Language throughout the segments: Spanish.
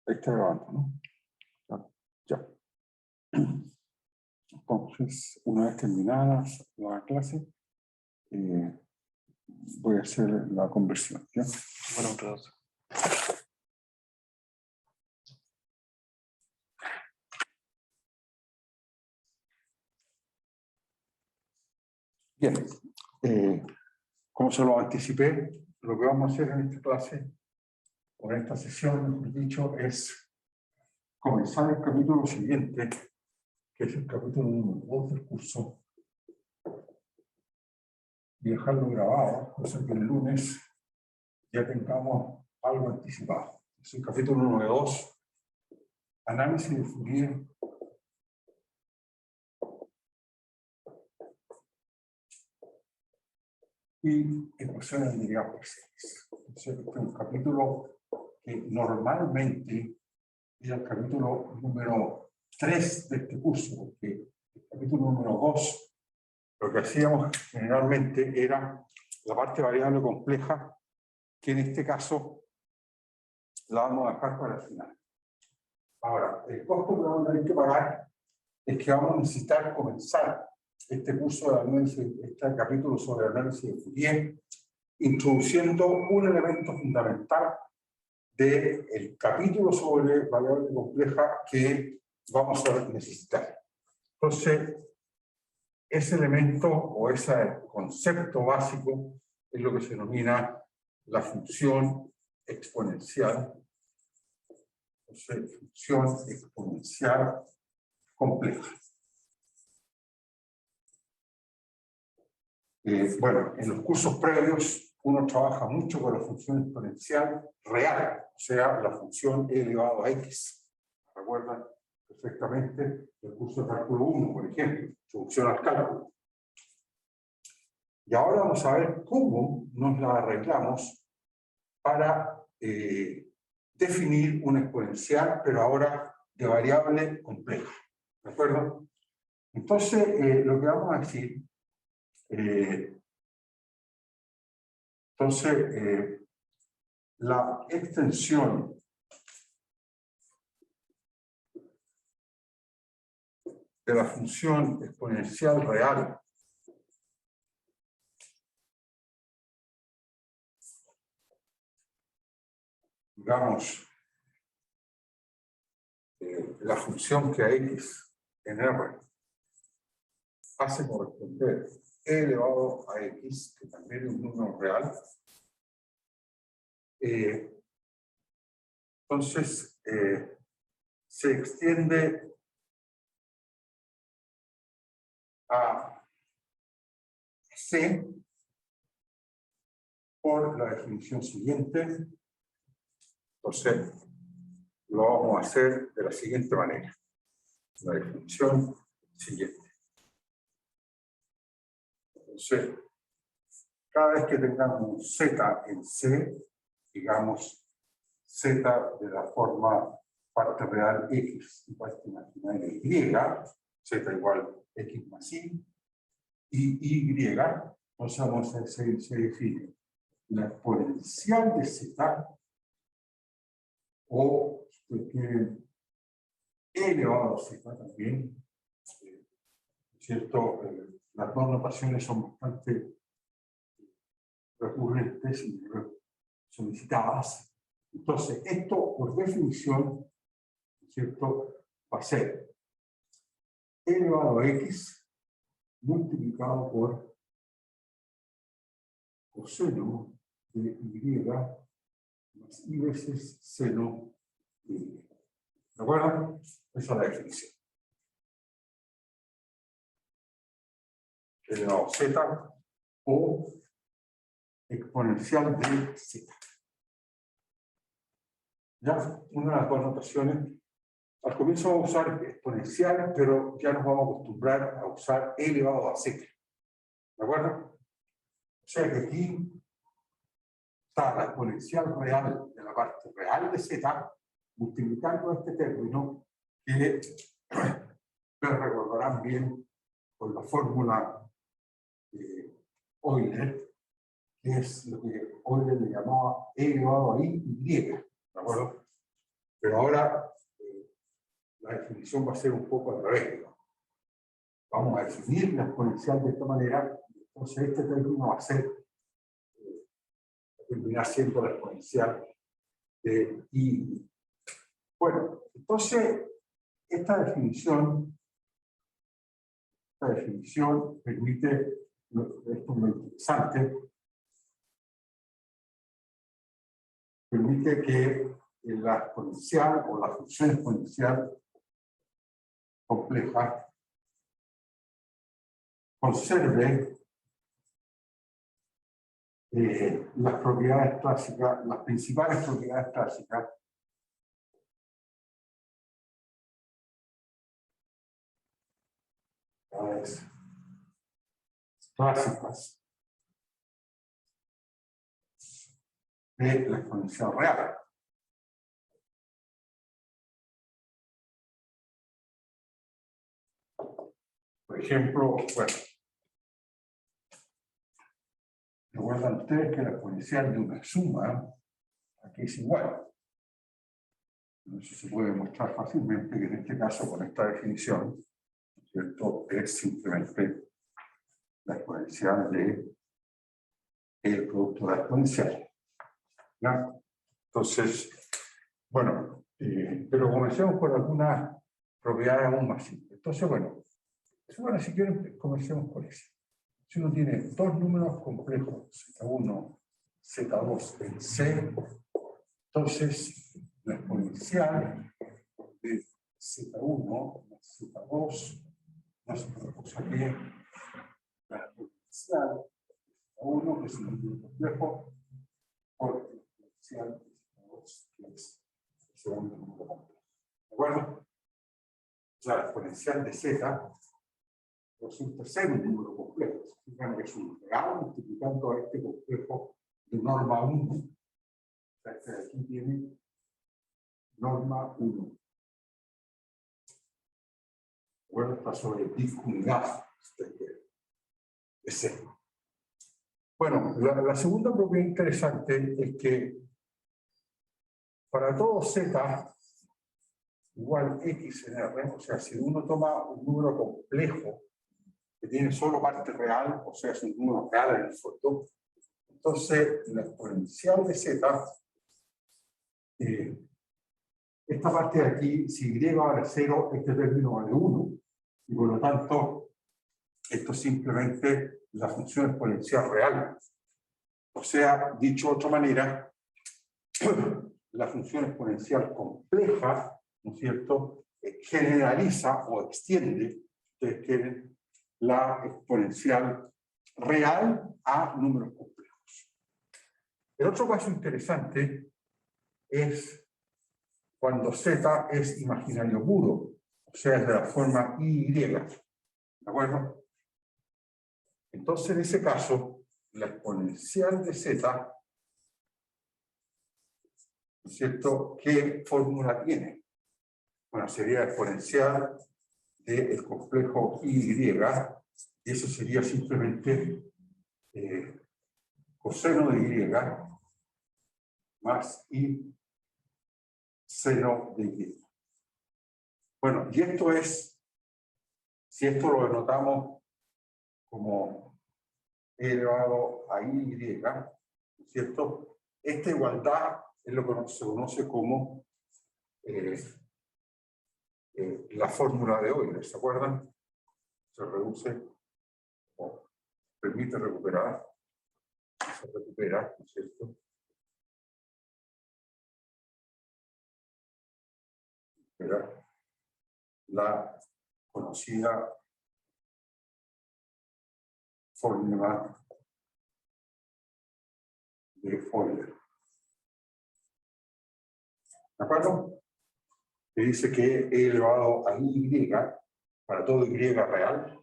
Ahí está grabando, ¿no? Ya. Entonces, una vez terminada la clase, voy a hacer la conversión, ¿ya? Bueno, entonces. Bien, como se lo anticipé, lo que vamos a hacer en esta clase, o en esta sesión, mejor dicho, es comenzar el capítulo siguiente, que es el capítulo número 2 del curso, y dejarlo grabado, cosa que el lunes ya tengamos algo anticipado. Es el capítulo número 2, análisis de Fourier. Y ecuaciones de derivadas parciales. Entonces, este es un capítulo que normalmente es el capítulo número 3 de este curso, porque el capítulo número 2, lo que hacíamos generalmente era la parte variable compleja, que en este caso la vamos a dejar para el final. Ahora, el costo que vamos a tener que pagar es que vamos a necesitar comenzar este curso de análisis, este capítulo sobre análisis de Fourier, introduciendo un elemento fundamental del capítulo sobre variable compleja que vamos a necesitar. Entonces, ese elemento o ese concepto básico es lo que se denomina la función exponencial. Entonces, función exponencial compleja. Bueno, en los cursos previos uno trabaja mucho con la función exponencial real, o sea, la función e elevado a x. ¿Recuerdan perfectamente el curso de cálculo 1, por ejemplo, introducción al cálculo? Y ahora vamos a ver cómo nos la arreglamos para definir una exponencial, pero ahora de variable compleja. ¿De acuerdo? Entonces, lo que vamos a decir, la extensión de la función exponencial real digamos, la función que a x en R hace corresponder e elevado a x, que también es un número real, entonces se extiende a C por la definición siguiente. Entonces, lo vamos a hacer de la siguiente manera. La definición siguiente. Entonces, cada vez que tengamos z en C, digamos z de la forma parte real x y parte imaginaria y, z igual x más y y, entonces vamos a hacer, se define la exponencial de z, o si ustedes quieren e elevado a z también, ¿cierto? Las dos notaciones son bastante recurrentes y solicitadas. Entonces, esto por definición, ¿cierto?, va a ser e elevado a x multiplicado por coseno de y más y veces seno de y. ¿De acuerdo? Esa es la definición. Elevado a z o exponencial de z. Ya, una de las dos notaciones. Al comienzo vamos a usar exponenciales, pero ya nos vamos a acostumbrar a usar e elevado a z. ¿De acuerdo? O sea que aquí está la exponencial real de la parte real de z multiplicando este término que lo recordarán bien con la fórmula de Euler, que es lo que Euler le llamaba e elevado a y. ¿De acuerdo? Pero ahora la definición va a ser un poco al revés, ¿no? Vamos a definir la exponencial de esta manera, entonces este término va a ser, terminar siendo la exponencial de I. Bueno, entonces esta definición permite, esto es muy interesante, permite que la exponencial o la función exponencial compleja conserve las propiedades clásicas, las principales propiedades clásicas de la exponencial real. Por ejemplo, bueno, recuerdan ustedes que la exponencial de una suma aquí es igual. Eso se puede demostrar fácilmente que en este caso, con esta definición, ¿cierto?, es simplemente la exponencial de el producto de la exponencial. ¿Ya? Entonces, bueno, pero comencemos por algunas propiedades aún más simples. Entonces, bueno, si quieren, comencemos por eso. Si uno tiene dos números complejos, Z1, Z2 en C, entonces la exponencial de Z1 más Z2, no se propuso aquí, la exponencial de Z1, que es un número complejo, por la exponencial de Z2, que es el segundo número complejo. ¿De acuerdo? La exponencial de Z resulta ser un número complejo. Significa que es un real multiplicando a este complejo de norma 1. O sea, que aquí tiene norma 1. Bueno, está sobre disjunidad. Es C. Bueno, la segunda propiedad interesante es que para todo Z igual X en R, o sea, si uno toma un número complejo que tiene solo parte real, o sea, es un número real en el fondo, entonces la exponencial de Z, esta parte de aquí, si Y vale 0, este término vale 1, y por lo tanto, esto es simplemente la función exponencial real. O sea, dicho de otra manera, la función exponencial compleja, ¿no es cierto?, generaliza o extiende, si ustedes quieren, la exponencial real a números complejos. El otro caso interesante es cuando Z es imaginario puro, o sea, es de la forma Y. ¿De acuerdo? Entonces, en ese caso, la exponencial de Z, ¿no es cierto?, ¿qué fórmula tiene? Bueno, sería exponencial del complejo Y, y eso sería simplemente coseno de Y más Y seno de Y. Bueno, y esto es, si esto lo denotamos como E elevado a Y, ¿no es cierto? Esta igualdad es lo que se conoce como la fórmula de Euler, ¿se acuerdan? Se reduce o permite recuperar, se recupera, ¿no es cierto? Recupera la conocida fórmula de Euler. ¿De acuerdo? Que dice que E elevado a Y, para todo Y real,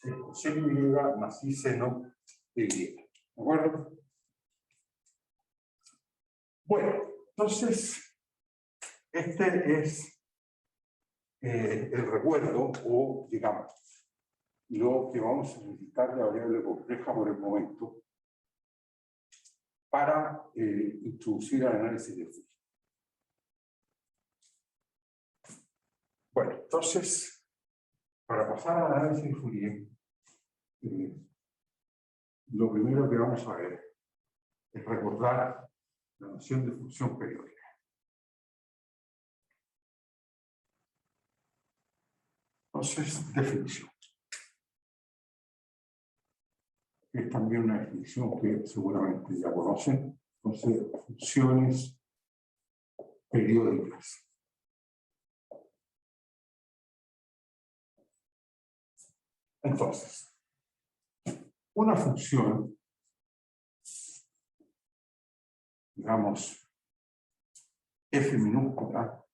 es coseno Y más Y seno de Y. ¿De acuerdo? Bueno, entonces, este es el recuerdo, o digamos, lo que vamos a necesitar de variable compleja por el momento para introducir el análisis de flujo. Bueno, entonces, para pasar al análisis de Fourier, lo primero que vamos a ver es recordar la noción de función periódica. Entonces, definición. Es también una definición que seguramente ya conocen. Entonces, funciones periódicas. Entonces, una función, digamos, f minúscula,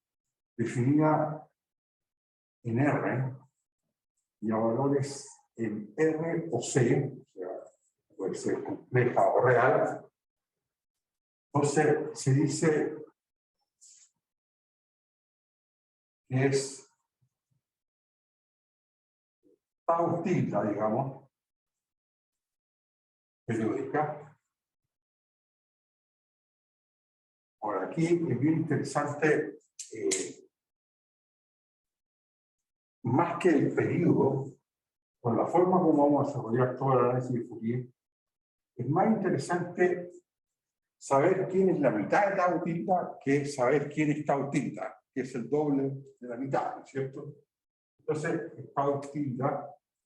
definida en R y a valores en R o C, o sea, puede ser compleja o real. Entonces, se dice que es tau tilde, digamos, periódica. Por aquí es bien interesante, más que el periodo, con la forma como vamos a desarrollar todo el análisis de Fourier, es más interesante saber quién es la mitad de tau tilde que saber quién es tau tilde, que es el doble de la mitad, ¿no es cierto? Entonces, tau tilde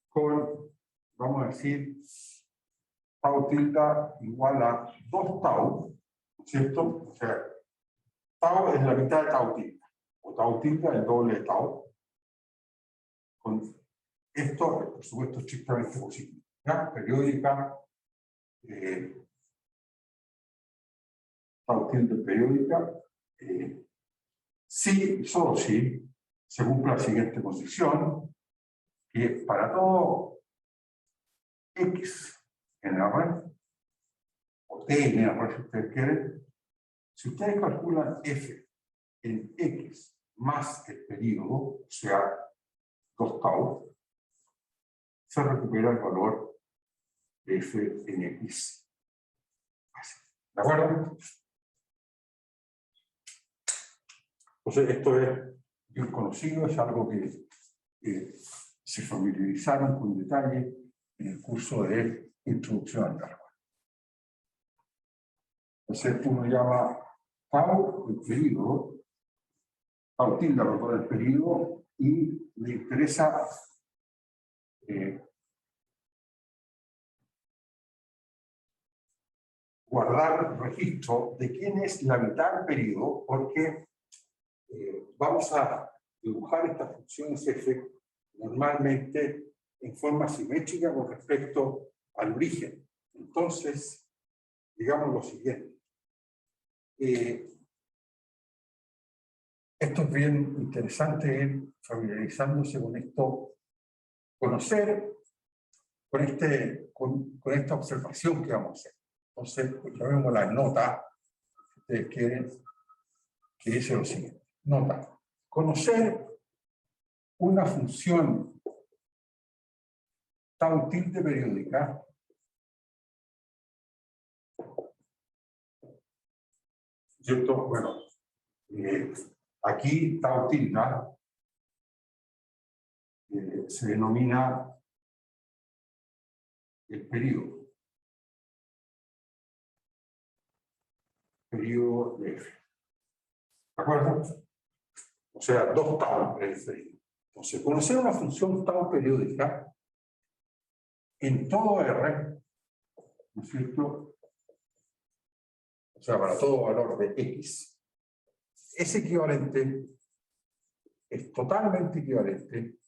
con, vamos a decir, tau tilde igual a 2 tau, ¿no es cierto? O sea, tau es la mitad de tau tilde, o tau tilde es el doble de tau. Con esto, por supuesto, estrictamente positivo. ¿Ya? Periódica, tau tilde periódica, sí, solo si se cumple la siguiente condición, que para todo x en R, o t en R si ustedes quieren, si ustedes calculan f en x más el periodo, o sea, 2 tau, se recupera el valor de f en x. ¿De acuerdo? Entonces, esto es bien conocido, es algo que se familiarizaron con detalle en el curso de introducción al cálculo. Entonces, uno llama tau el periodo, tau tilde por el periodo, y le interesa guardar registro de quién es la mitad del periodo, porque vamos a dibujar estas funciones f normalmente en forma simétrica con respecto al origen. Entonces, digamos lo siguiente. Esto es bien interesante, familiarizándose con esto, conocer con esta observación que vamos a hacer. Entonces, pues, llamemos la nota, si ustedes quieren, que dice lo siguiente. Nota. Conocer una función tau tilde periódica ¿cierto? Bueno, aquí tau tilde se denomina el periodo de F. ¿De acuerdo? O sea, 2 tau es el periodo. Entonces, conocer una función tau periódica en todo R, ¿no es cierto? O sea, para todo valor de X, es equivalente, es totalmente equivalente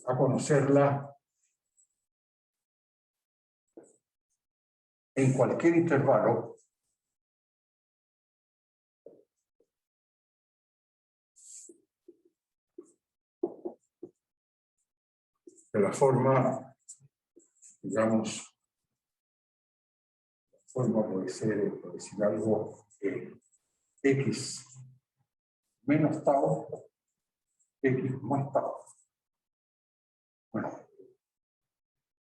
a conocerla en cualquier intervalo de la forma, digamos, la forma puede ser, por decir algo, X menos tau, X más tau. Bueno,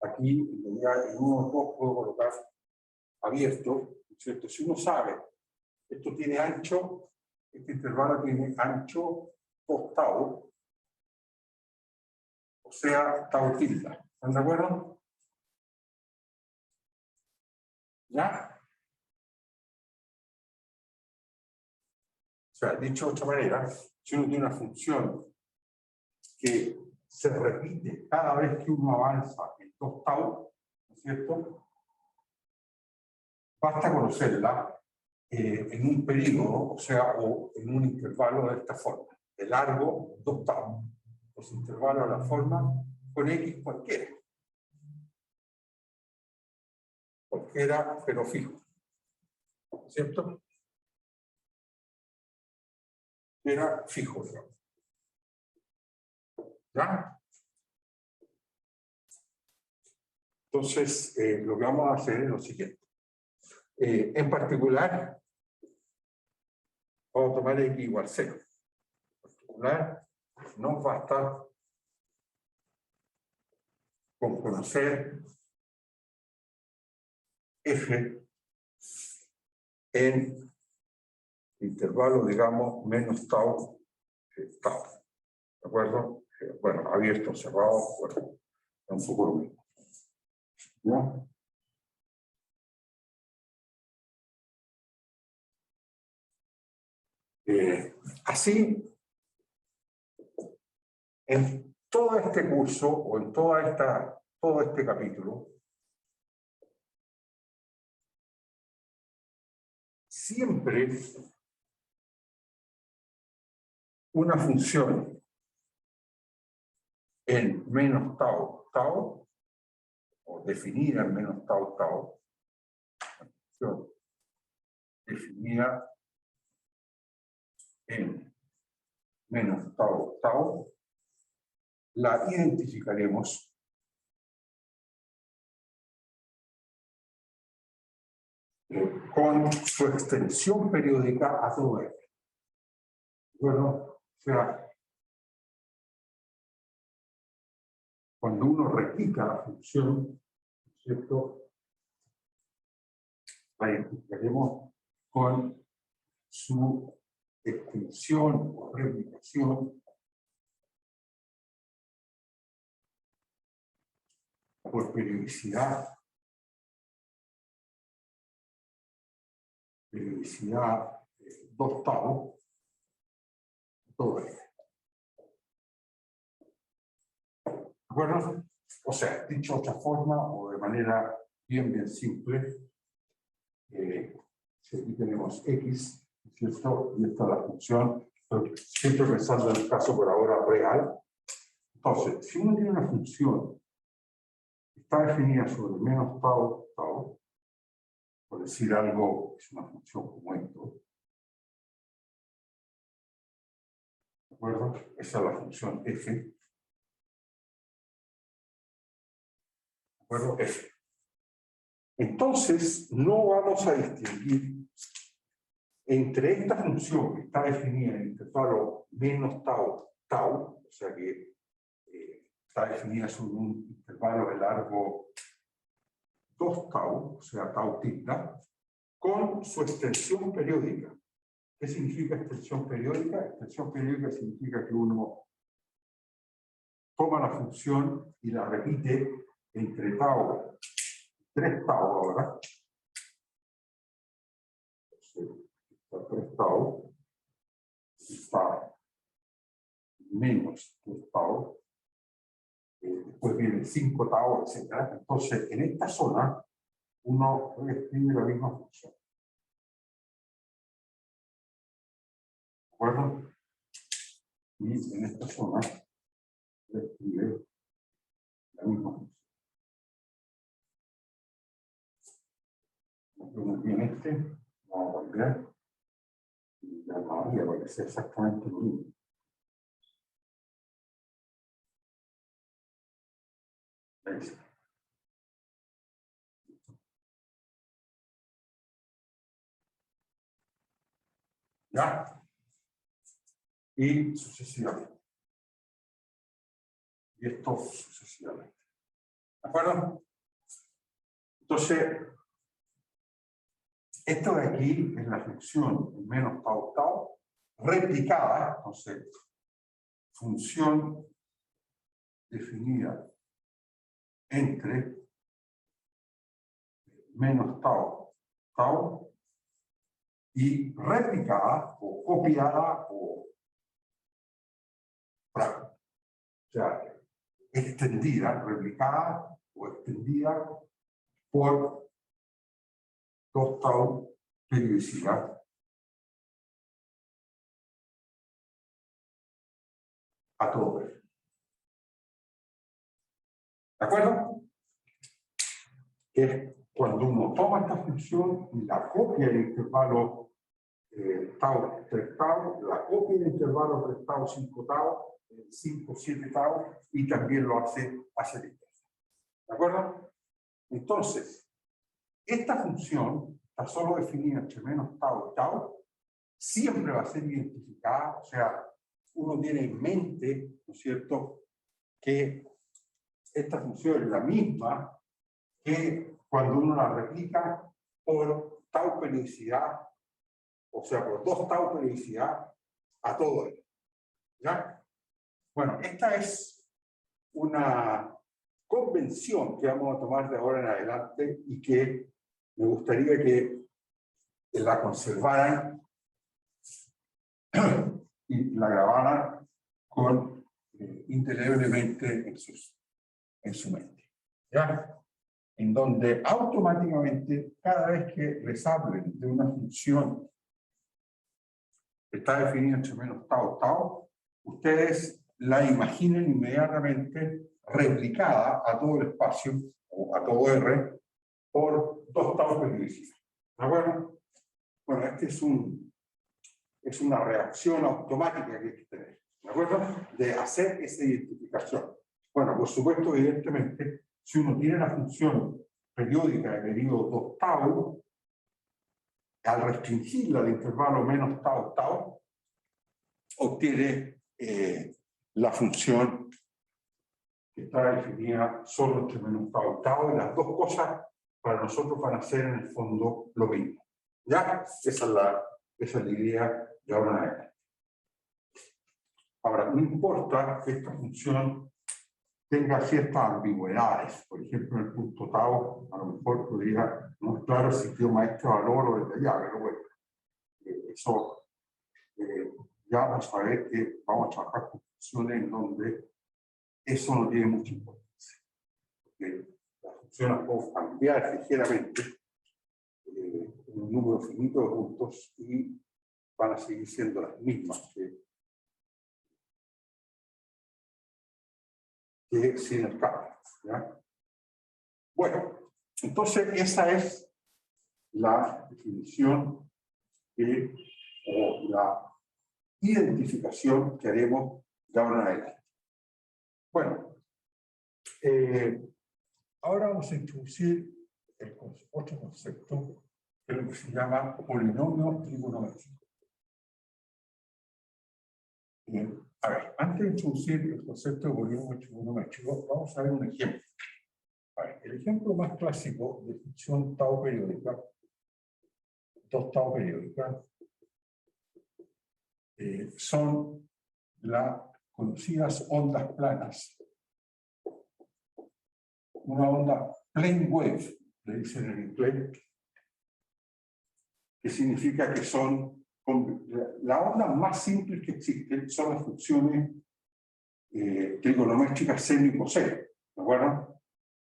aquí en uno o dos puedo colocar abierto, ¿cierto? Si uno sabe, esto tiene ancho, este intervalo tiene ancho 2 tau, o sea, tau tilde. ¿Están de acuerdo? ¿Ya? O sea, dicho de otra manera, si uno tiene una función que se repite cada vez que uno avanza en 2 tau, ¿no es cierto? Basta conocerla en un periodo, o sea, o en un intervalo de esta forma. De largo, 2 tau. Los intervalos de la forma con X cualquiera. Cualquiera, pero fijo. ¿Cierto? Era fijo, digamos. ¿Ya? Entonces, lo que vamos a hacer es lo siguiente. En particular, vamos a tomar X igual 0. En particular, nos basta con conocer F en intervalo, digamos, menos tau, tau. ¿De acuerdo? Bueno, abierto, cerrado, bueno, es un poco lo mismo. ¿Ya? Así, en todo este curso o en todo este capítulo, siempre una función en menos tau, tau, o definida en menos tau, tau, definida en menos tau, tau, la identificaremos con su extensión periódica a todo F. Bueno, o sea, cuando uno replica la función, ¿cierto? La identificaremos con su extensión o replicación por periodicidad 2 tau, todo esto. ¿De acuerdo? O sea, dicho de otra forma o de manera bien simple, aquí tenemos X, ¿cierto? Y esta es la función, siempre pensando en el caso por ahora real. Entonces, si uno tiene una función que está definida sobre menos tau, tau, por decir algo, es una función como esto, ¿de acuerdo? Esa es la función F. ¿De acuerdo? F. Entonces, no vamos a distinguir entre esta función que está definida en intervalo menos tau, tau, o sea que está definida sobre un intervalo de largo 2 tau, o sea, tau tilde, con su extensión periódica. ¿Qué significa extensión periódica? Extensión periódica significa que uno toma la función y la repite entre tau, 3 tau ahora. Está 3 tau, está menos 2 tau, después viene 5 tau, etc. Entonces, en esta zona, uno escribe la misma función. ¿De acuerdo? Y en esta zona, escribe la misma función. Vemos bien este, vamos a cambiar. Y la mayoría parece exactamente lo mismo. ¿Veis? ¿Ya? Y sucesivamente. Y esto sucesivamente. ¿De acuerdo? Entonces, esto de aquí es la función menos tau tau replicada. Entonces, función definida entre menos tau, tau, y replicada o copiada o sea, extendida, replicada o extendida por 2 tau periodicidad a todo R. ¿De acuerdo? Que cuando uno toma esta función y la copia del intervalo tau 3 tau, la copia del intervalo 3 tau 5 tau, 5 7 tau, y también lo hace hacia la izquierda. ¿De acuerdo? Entonces, esta función está solo definida entre menos tau y tau, siempre va a ser identificada, o sea, uno tiene en mente, ¿no es cierto?, que esta función es la misma que cuando uno la replica por tau periodicidad, o sea, por 2 tau periodicidad a todo ello. ¿Ya? Bueno, esta es una convención que vamos a tomar de ahora en adelante y que me gustaría que la conservaran y la grabaran con indeleblemente en su mente. ¿Ya? En donde automáticamente, cada vez que les hablen de una función que está definida entre menos tau tau, ustedes la imaginen inmediatamente replicada a todo el espacio, o a todo R, por 2 tau periodicidad. ¿De acuerdo? Bueno, este es una reacción automática que hay que tener, ¿de acuerdo? De hacer esa identificación. Bueno, por supuesto, evidentemente, si uno tiene la función periódica de periodo 2 tau, al restringirla al intervalo menos tau tau, obtiene la función que está definida solo entre menos tau tau, y las dos cosas para nosotros van a ser en el fondo lo mismo. ¿Ya? Esa es la idea de ahora en adelante. Ahora, no importa que esta función tenga ciertas ambigüedades. Por ejemplo, en el punto tau, a lo mejor podría no es claro si toma este valor o el de allá, pero bueno, eso ya vamos a ver que vamos a trabajar con funciones en donde eso no tiene mucha importancia. Porque las funciones pueden cambiar ligeramente un número finito de puntos y van a seguir siendo las mismas que sin el cambio. ¿Ya? Bueno, entonces esa es la definición o la identificación que haremos de ahora en adelante. Bueno, ahora vamos a introducir otro concepto que es lo que se llama polinomio trigonométrico. A ver, antes de introducir el concepto de polinomio trigonométrico, vamos a ver un ejemplo. A ver, el ejemplo más clásico de función tau periódica, 2 tau periódica, son las conocidas ondas planas. Una onda plane wave, le dicen en inglés, que significa que son la onda más simple que existen son las funciones trigonométricas seno y coseno, ¿de acuerdo?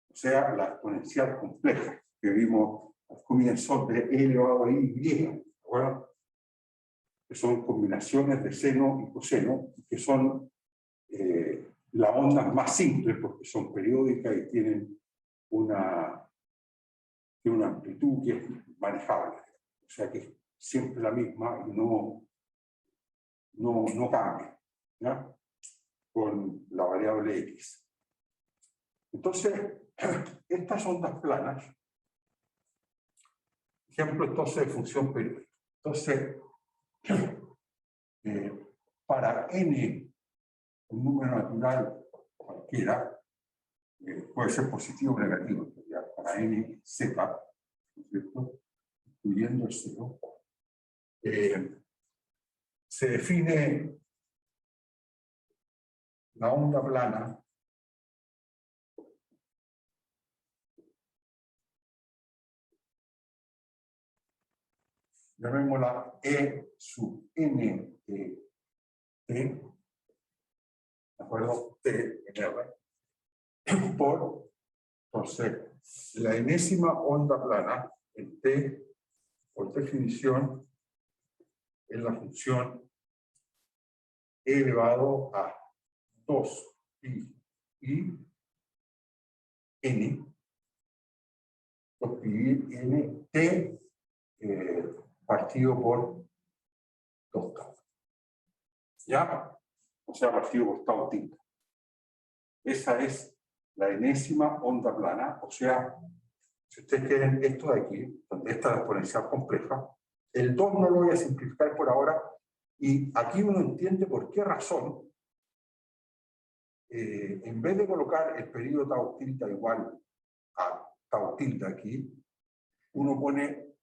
O sea, la exponencial compleja que vimos al comienzo de e elevado a y, ¿de acuerdo? Que son combinaciones de seno y coseno, que son las ondas más simples porque son periódicas y tienen una amplitud que es manejable. O sea que es siempre la misma y no cambia, ¿ya? Con la variable x. Entonces, estas ondas planas, ejemplo entonces de función periódica. Entonces, para n, un número natural cualquiera, puede ser positivo o negativo, ¿ya? Para n z, ¿no es cierto? Incluyendo el 0, se define la onda plana llamémosla E sub n de T, ¿de acuerdo? T en R, por, entonces, la enésima onda plana en T, por definición, es la función E elevado a 2 pi i n, 2 pi i n T partido por 2 tau. ¿Ya? O sea, partido por tau tilde. Esa es la enésima onda plana, o sea, si ustedes quieren esto de aquí, donde esta es la exponencial compleja, el 2 no lo voy a simplificar por ahora, y aquí uno entiende por qué razón, en vez de colocar el periodo tau tilde igual a tau tilde aquí, uno pone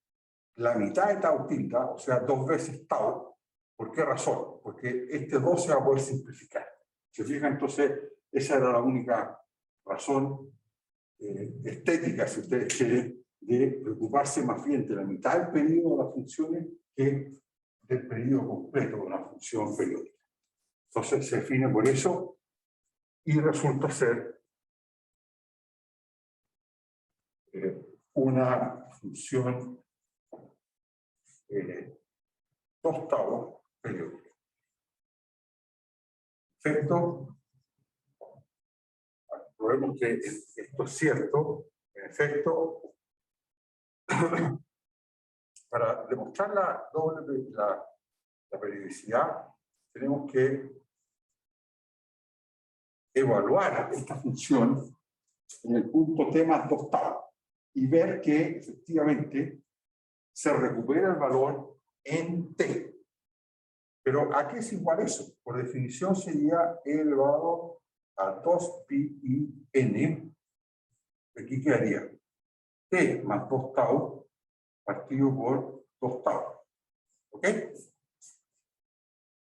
la mitad de tau tilde, o sea, 2 veces tau. ¿Por qué razón? Porque este 2 se va a poder simplificar. ¿Se fijan? Entonces, esa era la única razón estética, si ustedes quieren, de preocuparse más bien de la mitad del periodo de las funciones que del periodo completo de una función periódica. Entonces, se define por eso y resulta ser una función 2 tau periódica. Perfecto. Probemos que esto es cierto. En efecto, para demostrar la periodicidad, tenemos que evaluar esta función en el punto t más 2 tau y ver que efectivamente se recupera el valor en t. Pero ¿a qué es igual eso? Por definición sería e elevado a 2 pi i n. Aquí quedaría t más 2 tau partido por 2 tau. ¿Ok?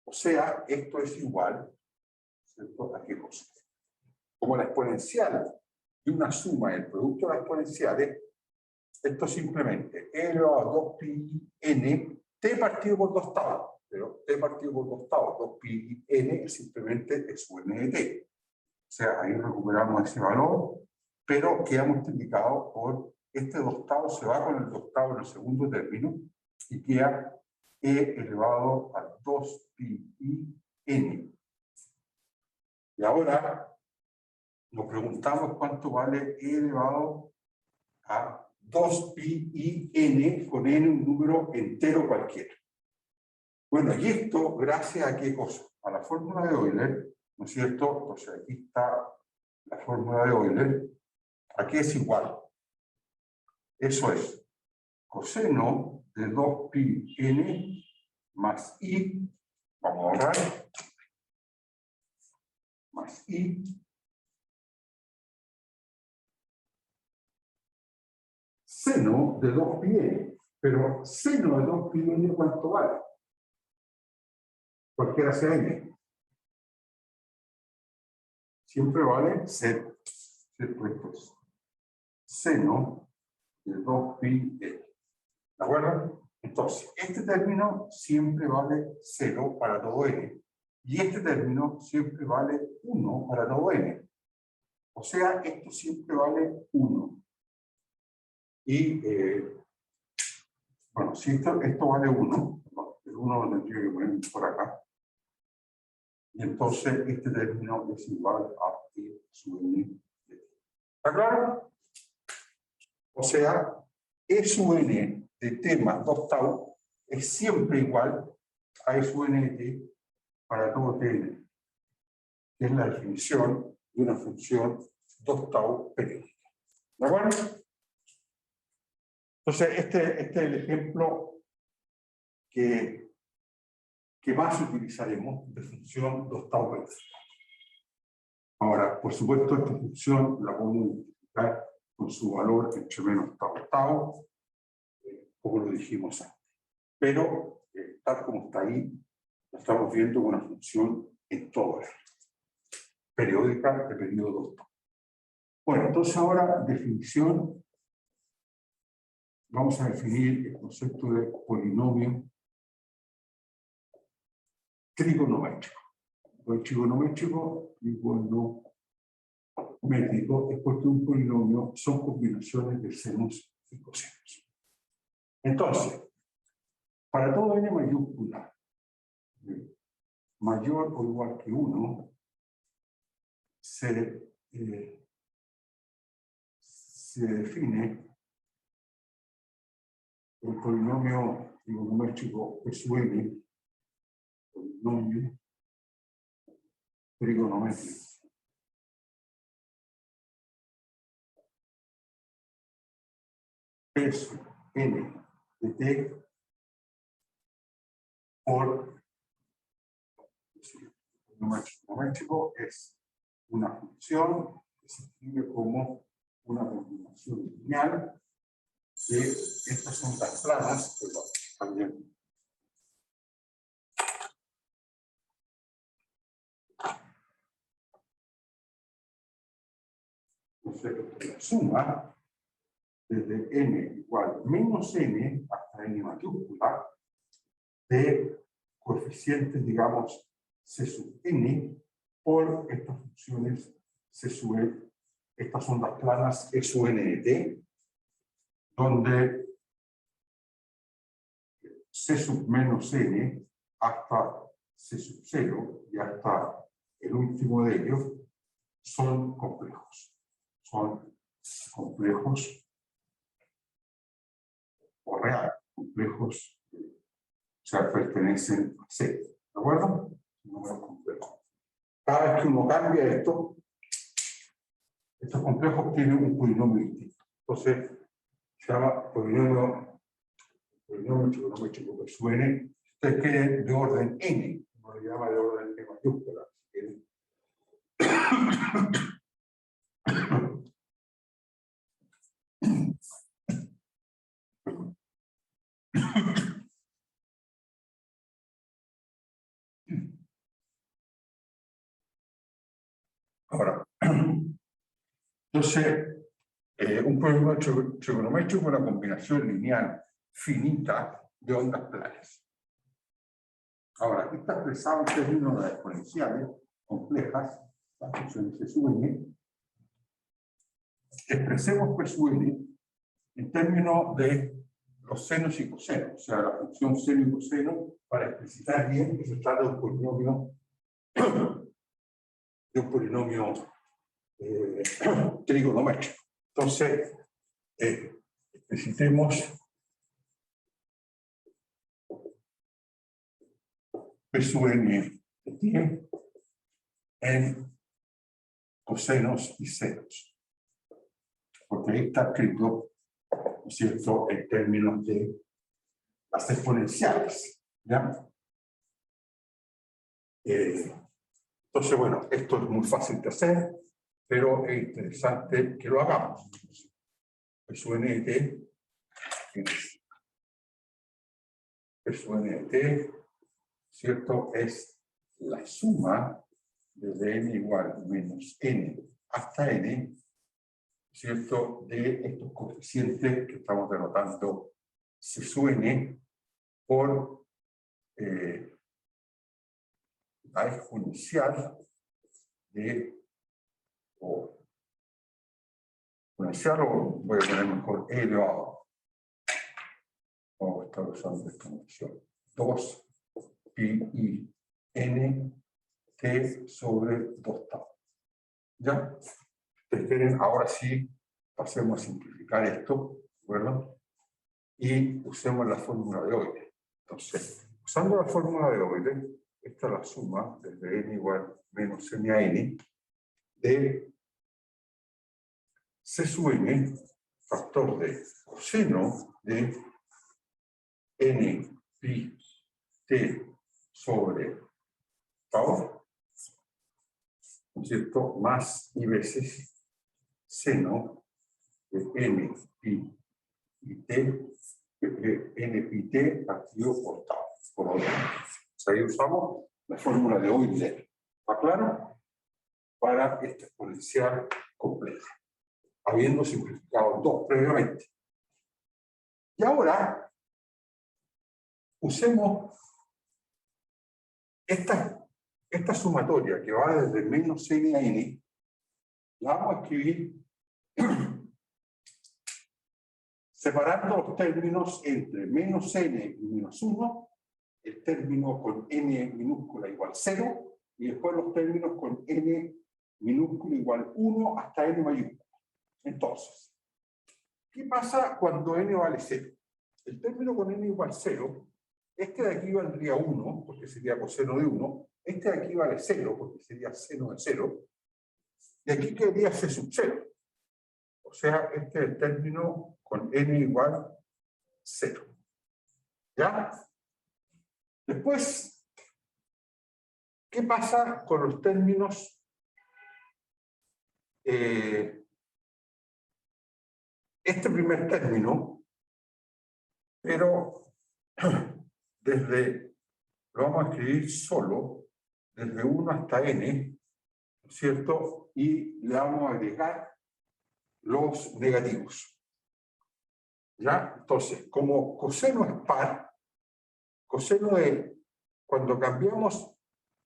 O sea, esto es igual, ¿cierto? ¿A qué cosa? Como la exponencial de una suma del producto de las exponenciales, esto simplemente e elevado a 2 pi n, t partido por 2 tau. Pero t partido por 2 tau, 2 pi n, simplemente es un n de t. O sea, ahí recuperamos ese valor, pero queda multiplicado por este 2 tau, se va con el 2 tau en el segundo término, y queda e elevado a 2 pi i n. Y ahora nos preguntamos cuánto vale e elevado a 2 pi i n, con n un número entero cualquiera. Bueno, y esto gracias a qué cosa? A la fórmula de Euler, ¿no es cierto? Entonces aquí está la fórmula de Euler. Aquí es igual. Eso es coseno de 2 pi n más i, vamos a ahorrar, más i, seno de 2 pi n. Pero seno de 2 pi n, ¿cuánto vale? Cualquiera sea n. Siempre vale 0. Pues, seno de 2 pi n. ¿De acuerdo? Entonces, este término siempre vale 0 para todo n. Y este término siempre vale 1 para todo n. O sea, esto siempre vale 1. Y, bueno, si esto vale 1, el 1 lo tendría que poner por acá. Y entonces este término es igual a e sub n. ¿Está claro? O sea, e sub n de t más 2 tau es siempre igual a e sub n de t para todo tn, que es la definición de una función 2 tau periódica. ¿De acuerdo? Entonces, este es el ejemplo que más utilizaremos de función 2 tau periódica. Ahora, por supuesto, esta función la podemos identificar con su valor entre menos tau tau, como lo dijimos antes. Pero, tal como está ahí, lo estamos viendo con una función en todo esto. periódica de periodo 2. Bueno, entonces ahora definición. Vamos a definir el concepto de polinomio trigonométrico. El trigonométrico métrico es porque un polinomio son combinaciones de senos y cosenos. Entonces, para todo n mayúscula mayor o igual que 1, se define el polinomio trigonométrico que suene, polinomio trigonométrico. Es n de t por el trigonométrico es una función que se escribe como una combinación lineal de estas ondas planas, pero también la suma desde n igual menos n hasta n mayúscula de coeficientes, digamos, c sub n por estas funciones c sub n, estas ondas planas e sub n de t, donde c sub menos n hasta c sub 0 y hasta el último de ellos son complejos. Son complejos o reales, complejos, o sea, pertenecen a C. ¿De acuerdo? Números complejos. Cada vez que uno cambia esto, estos complejos tienen un polinomio distinto. Entonces, se llama polinomio trigonométrico que suene. Ustedes quieren de orden n, no lo llama de orden n mayúscula. Ahora, entonces, un polinomio trigonométrico es una combinación lineal finita de ondas planas. Ahora, aquí está expresado en términos de exponenciales complejas, las funciones C sub n. Expresemos P sub n en términos de los senos y cosenos, o sea, la función seno y coseno, para explicitar bien que se trata de un polinomio trigonométrico. Entonces, explicitemos P sub n de t en cosenos y senos. Porque ahí está escrito, ¿no es cierto?, en términos de las exponenciales. ¿Ya? Entonces, bueno, esto es muy fácil de hacer, pero es interesante que lo hagamos. P sub n de t ¿cierto? Es la suma desde n igual menos n hasta n, ¿cierto? De estos coeficientes que estamos denotando C sub n por la exponencial de exponencial, o voy a poner mejor e elevado. Vamos a estar usando esta notación. 2 pi n t sobre 2 tau. ¿Ya? Ustedes quieren, ahora sí, pasemos a simplificar esto, ¿de acuerdo? Y usemos la fórmula de Euler. Entonces, usando la fórmula de Euler, esta es la suma desde n igual menos n a n de C sub n, factor de coseno de n pi t sobre tau, ¿no es cierto?, más i veces seno de n pi t, n pi t partido por tau. Por otro. Ahí usamos la fórmula de Euler. ¿Está claro? para esta exponencial completa, habiendo simplificado en 2 previamente. Y ahora usemos esta sumatoria que va desde menos n a n, la vamos a escribir separando los términos entre menos n y menos 1, el término con n minúscula igual 0, y después los términos con n minúscula igual 1 hasta n mayúscula. Entonces, ¿qué pasa cuando n vale 0? El término con n igual 0, este de aquí valdría 1, porque sería coseno de 1, este de aquí vale 0, porque sería seno de 0, y aquí quedaría c sub 0. O sea, este es el término con n igual 0. ¿Ya? Después, ¿qué pasa con los términos? Este primer término, pero lo vamos a escribir solo, desde 1 hasta n, ¿no es cierto? Y le vamos a agregar los negativos. ¿Ya? Entonces, como coseno es par, coseno de, cuando cambiamos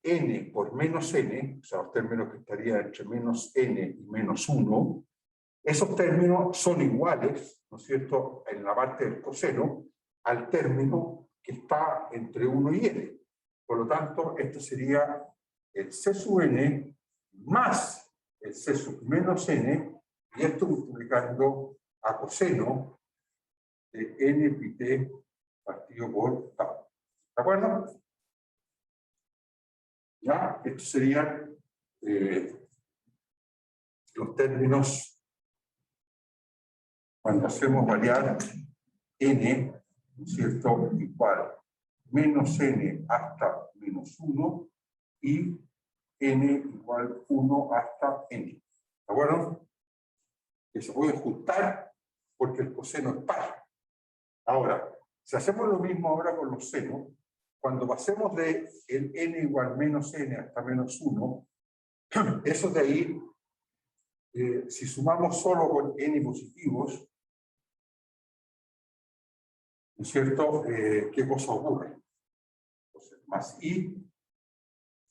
n por menos n, o sea, los términos que estarían entre menos n y menos 1, esos términos son iguales, ¿no es cierto?, en la parte del coseno, al término que está entre 1 y n. Por lo tanto, esto sería el c sub n más el c sub menos n, y esto multiplicando a coseno de n pi t partido por tau. ¿De acuerdo? Ya, estos serían los términos cuando hacemos variar n, ¿no es cierto?, igual menos n hasta menos 1 y n igual 1 hasta n. ¿De acuerdo? Que se puede juntar porque el coseno es par. Ahora, si hacemos lo mismo ahora con los senos, cuando pasemos de el n igual menos n hasta menos 1, eso de ahí, si sumamos solo con n positivos, ¿no es cierto? ¿Qué cosa ocurre? Entonces, más i,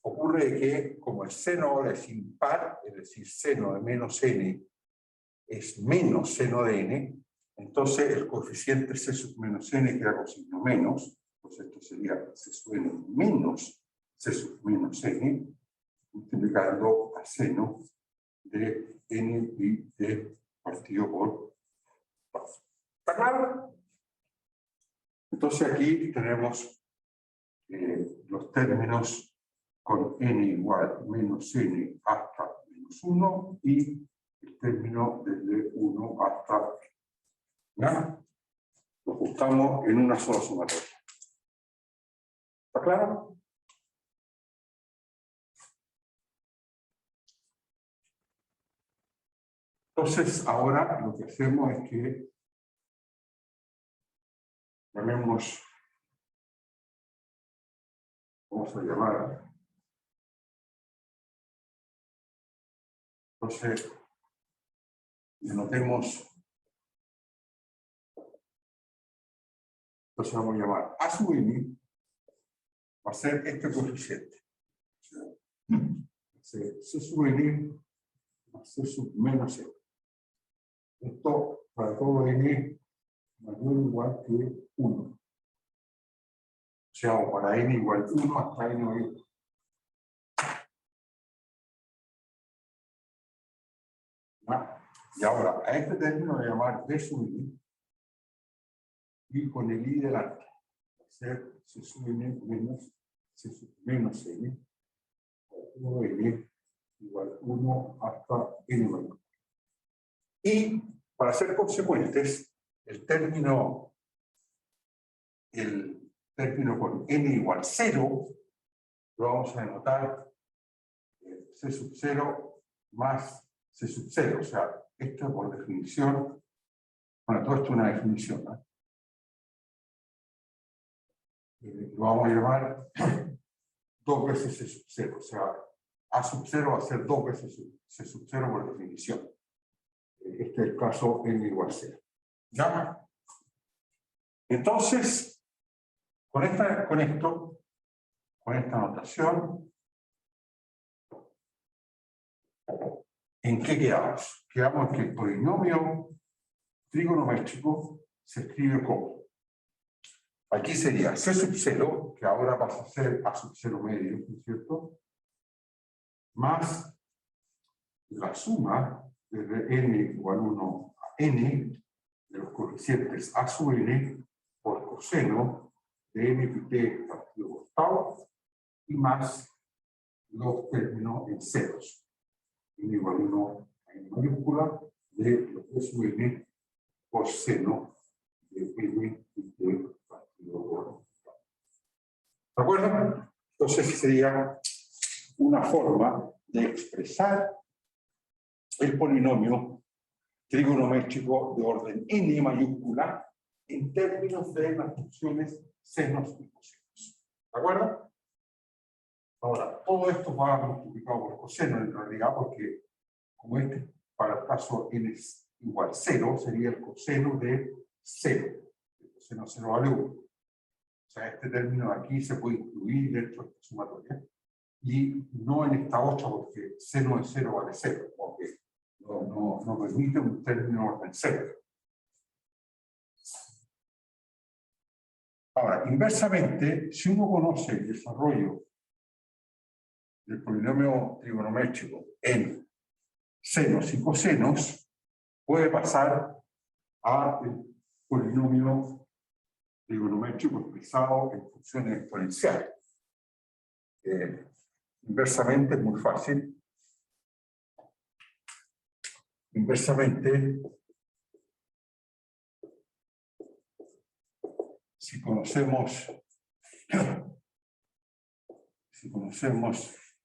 ocurre que como el seno ahora es impar, es decir, seno de menos n es menos seno de n, entonces el coeficiente c sub menos n queda con signo menos, pues esto sería c sub n menos c sub menos n, multiplicando a seno de n pi t partido por tau. ¿Está claro? Entonces aquí tenemos los términos con n igual menos n hasta menos 1 y el término desde 1 hasta n. ¿Ya? Lo juntamos en una sola sumatoria. ¿Está claro? Entonces, ahora lo que hacemos es que llamemos, vamos a llamar, entonces, denotemos, entonces vamos a llamar a sub n, va a ser este coeficiente. C sub n más C sub menos n. Esto para todo n mayor o igual que 1. O sea, o para n igual 1 hasta n mayor. Y ahora, a este término voy a llamar B sub n y con el i delante. Va a ser C sub n menos C sub menos n. O n igual 1 hasta n mayor. Y para ser consecuentes, el término con n igual 0 lo vamos a denotar C sub 0 más C sub 0. O sea, esto por definición, bueno, todo esto es una definición, ¿no? Lo vamos a llamar 2 veces C sub 0. O sea, A sub 0 va a ser 2 veces C sub 0 por definición. Este es el caso n igual 0. ¿Ya? Entonces, con esta notación, ¿en qué quedamos? Quedamos en que el polinomio trigonométrico se escribe como. Aquí sería C sub 0, que ahora pasa a ser A sub 0 medio, ¿no es cierto? Más la suma desde n igual 1 a n de los coeficientes A sub n por coseno de n pi t partido por tau y más los términos en ceros. N igual 1 a n mayúscula de los b sub n por seno de n pi t partido por tau. ¿De acuerdo? Entonces sería una forma de expresar el polinomio trigonométrico de orden n mayúscula en términos de las funciones senos y cosenos. ¿De acuerdo? Ahora, todo esto va multiplicado por coseno en realidad, porque como este para el caso n es igual a 0, sería el coseno de 0. El coseno 0 vale 1. O sea, este término de aquí se puede incluir dentro de esta sumatoria. Y no en esta otra, porque seno de 0 vale 0, porque no permite un término orden 0. Ahora, inversamente, si uno conoce el desarrollo del polinomio trigonométrico en senos y cosenos, puede pasar al polinomio trigonométrico expresado en funciones exponenciales. Inversamente es muy fácil. Inversamente, si conocemos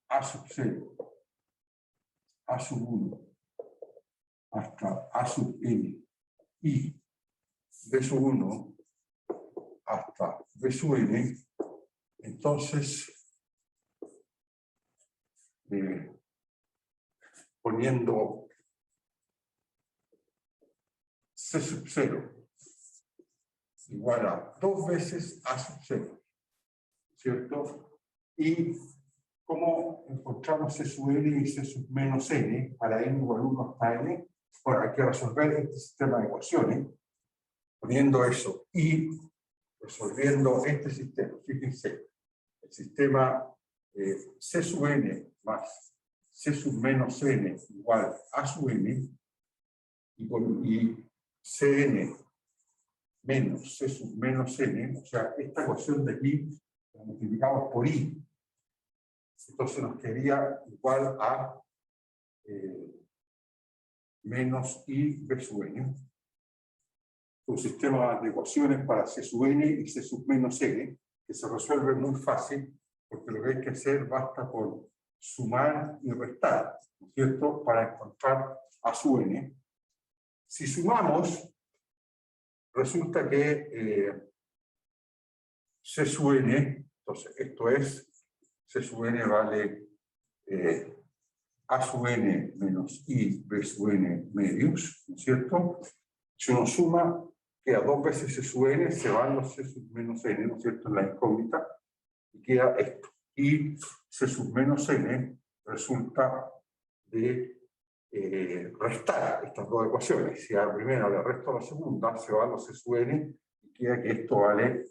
A sub 0, A sub 1, hasta A sub n y B sub 1 hasta B sub n, entonces poniendo C sub 0 igual a 2 veces A sub 0, ¿cierto? Y ¿cómo encontramos C sub n y C sub menos n para n igual 1 hasta n? Bueno, hay que resolver este sistema de ecuaciones, poniendo eso y resolviendo este sistema. Fíjense, el sistema C sub n más C sub menos n igual a sub n y Cn menos C sub menos n, o sea, esta ecuación de aquí la multiplicamos por i. Entonces nos quedaría igual a menos i b sub n. Un sistema de ecuaciones para C sub n y C sub menos n, que se resuelve muy fácil, porque lo que hay que hacer basta con sumar y restar, ¿no es cierto?, para encontrar A sub n. Si sumamos, resulta que C sub n, entonces esto es, C sub n vale A sub n menos I B sub n medios, ¿no es cierto? Si uno suma, queda 2 veces C sub n, se van los C sub menos n, ¿no es cierto?, en la incógnita, y queda esto. Y C sub menos n resulta de restar estas dos ecuaciones. Si a la primera le resto a la segunda, se va los C sub n, y queda que esto vale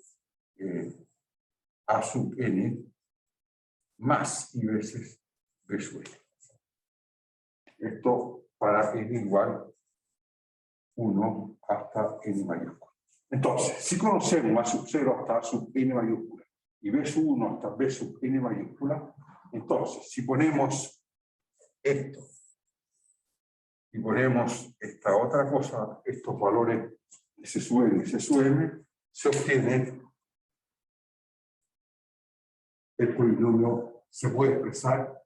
A sub n más I veces B sub n. Esto para n igual 1 hasta n mayúscula. Entonces, si conocemos A sub 0 hasta A sub n mayúscula y B sub 1 hasta B sub n mayúscula, entonces, si ponemos esto y ponemos esta otra cosa, estos valores de C sub n y C sub m, se obtiene el polinomio, se puede expresar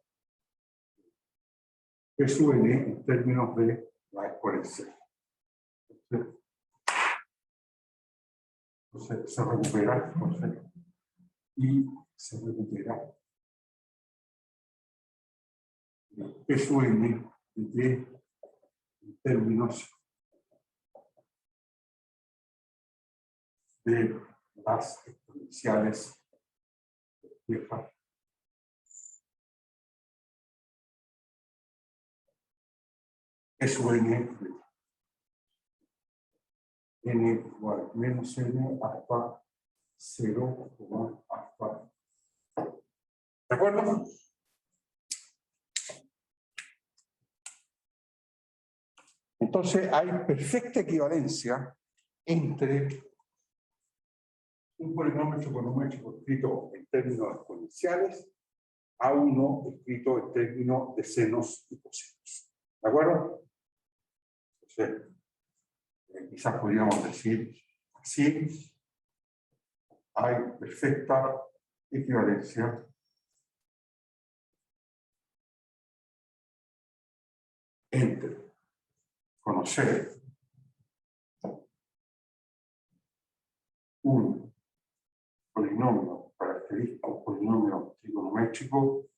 B sub n en términos de la exponencial. Entonces se recupera, y se recupera P sub n de t en términos de las exponenciales complejas P sub n igual menos n hasta 0, hasta. ¿De acuerdo? Entonces hay perfecta equivalencia entre un polinomio trigonométrico escrito en términos exponenciales a uno escrito en términos de senos y cosenos. ¿De acuerdo? Entonces, quizás podríamos decir así, hay perfecta equivalencia entre conocer un polinomio característico, un polinomio trigonométrico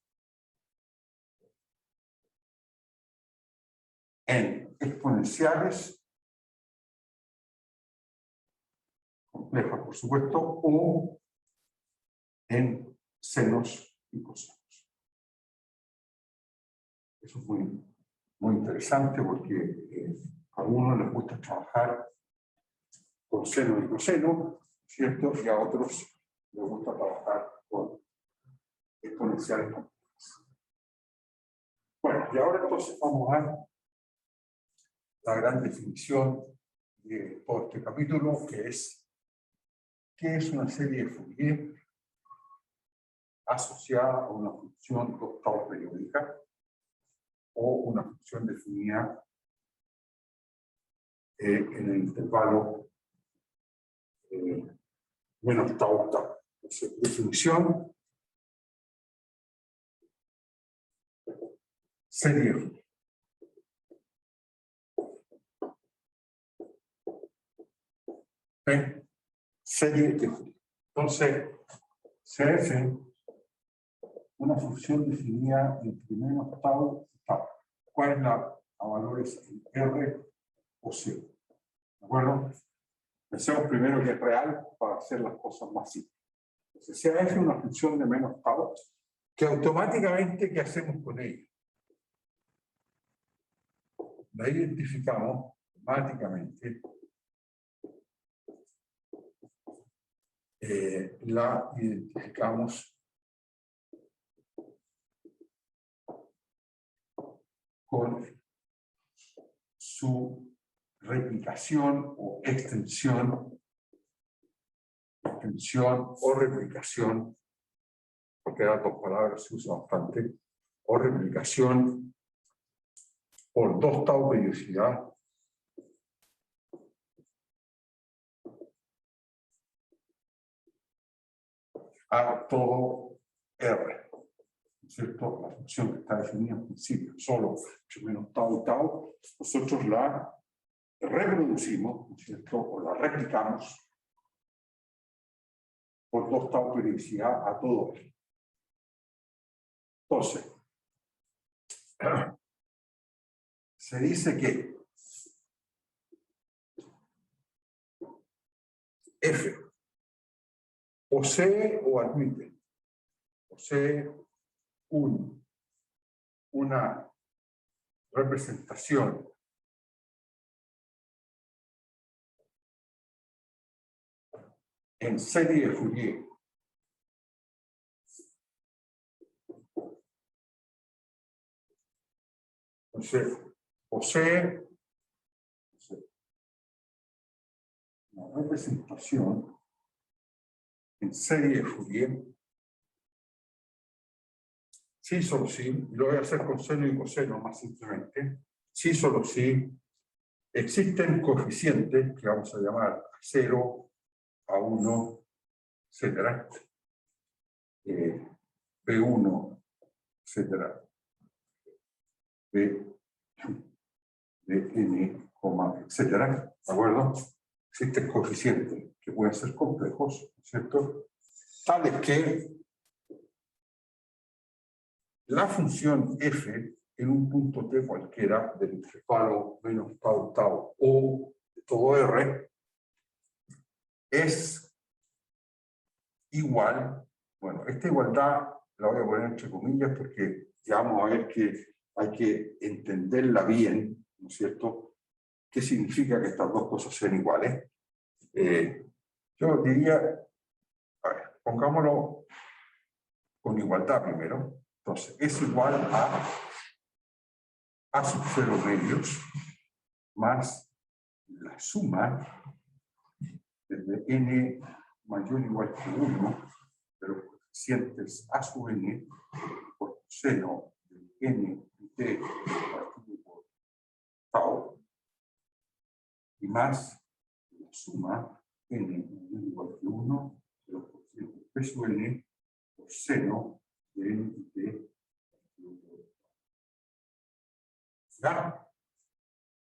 en exponenciales complejas, por supuesto, o en senos y cosenos. Eso es muy interesante porque a uno les gusta trabajar con seno y coseno, ¿cierto? Y a otros les gusta trabajar con exponenciales complejas. Bueno, y ahora entonces vamos a la gran definición de todo este capítulo, que es ¿qué es una serie de Fourier asociada a una función de octavo periódica o una función definida en el intervalo menos tau octavo? Entonces, definición, serie de Fourier. ¿Ven? Serie de Fourier. Entonces, CF, una función definida entre menos tau y tau. ¿Cuál es la a valores en R o C? ¿De acuerdo? Pensemos primero que es real para hacer las cosas más simples. Entonces, CF es una función de menos tau que automáticamente, ¿qué hacemos con ella? La identificamos automáticamente. La identificamos con su replicación o extensión o replicación, porque las dos palabras se usan bastante, o replicación por 2 tau periodicidad a todo R. ¿Cierto? La función que está definida en principio, solo menos tau y tau, nosotros la reproducimos, ¿cierto? O la replicamos por 2 tau periodicidad a todo R. Entonces, se dice que F posee o admite, posee una representación en serie de Fourier entonces posee una representación en serie de Fourier, sí, solo sí, y lo voy a hacer con seno y coseno más simplemente, sí, solo sí, existen coeficientes que vamos a llamar a 0, a 1, etcétera, B1, etcétera, B de n, etcétera, ¿de acuerdo? Existen coeficientes que pueden ser complejos, ¿cierto? Tales que la función f en un punto T cualquiera del intervalo menos tau tau o de todo R es igual, bueno, esta igualdad la voy a poner entre comillas porque ya vamos a ver que hay que entenderla bien, ¿no es cierto? ¿Qué significa que estas dos cosas sean iguales? Yo diría, a ver, pongámoslo con igualdad primero. Entonces, es igual a sub 0 medios más la suma desde n mayor o igual que 1 de los coeficientes a sub n por coseno de n t partido por tau y más la suma n mayor o igual que 1 de los coeficientes p sub n por seno de n t partido por ¿ya?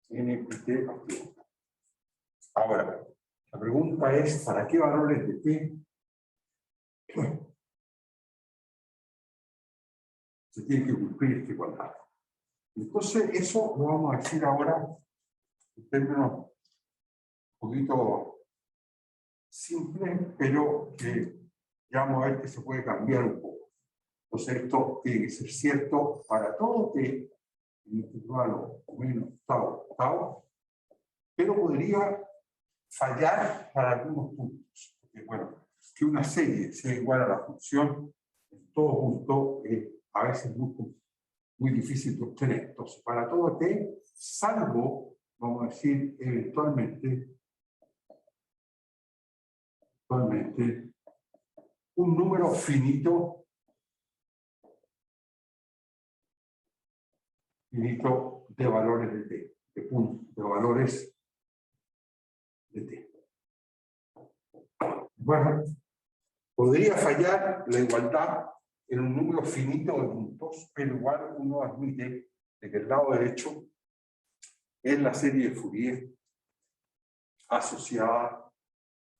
n t partido. Ahora, la pregunta es, ¿para qué valores de t se tiene que cumplir esta igualdad? Entonces, eso lo vamos a decir ahora en términos un poquito simples, pero que ya vamos a ver que se puede cambiar un poco. Entonces, esto tiene que ser cierto para todo t en intervalo menos tau tau, pero podría fallar para algunos puntos. Porque, bueno, que una serie sea igual a la función en todo punto es a veces muy difícil de obtener. Entonces, para todo t, salvo, vamos a decir, eventualmente, un número finito de valores de t, de puntos, de valores de t. Bueno, podría fallar la igualdad en un número finito de puntos, pero igual uno admite de que el lado derecho es la serie de Fourier asociada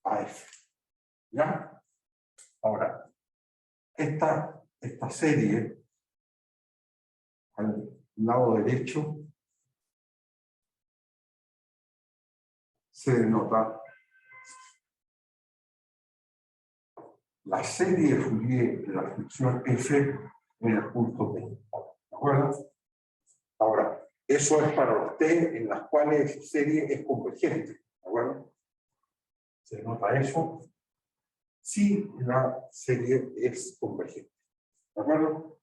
a f. ¿Ya? Ahora, esta serie al lado derecho se denota la serie de Fourier de la función f en el punto t. ¿De acuerdo? Ahora, eso es para los t en las cuales esa serie es convergente. ¿De acuerdo? Se denota eso si la serie es convergente. ¿De acuerdo?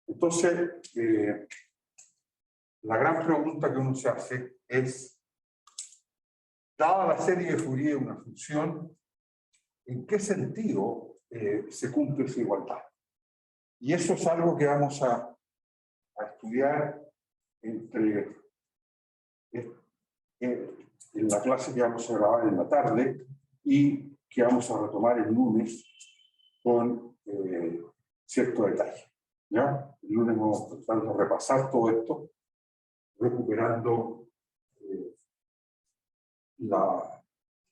Entonces, la gran pregunta que uno se hace es, dada la serie de Fourier de una función, ¿en qué sentido se cumple esa igualdad? Y eso es algo que vamos a estudiar en la clase que vamos a grabar en la tarde y que vamos a retomar el lunes con cierto detalle. ¿Ya? El lunes vamos a tratar de repasar todo esto, recuperando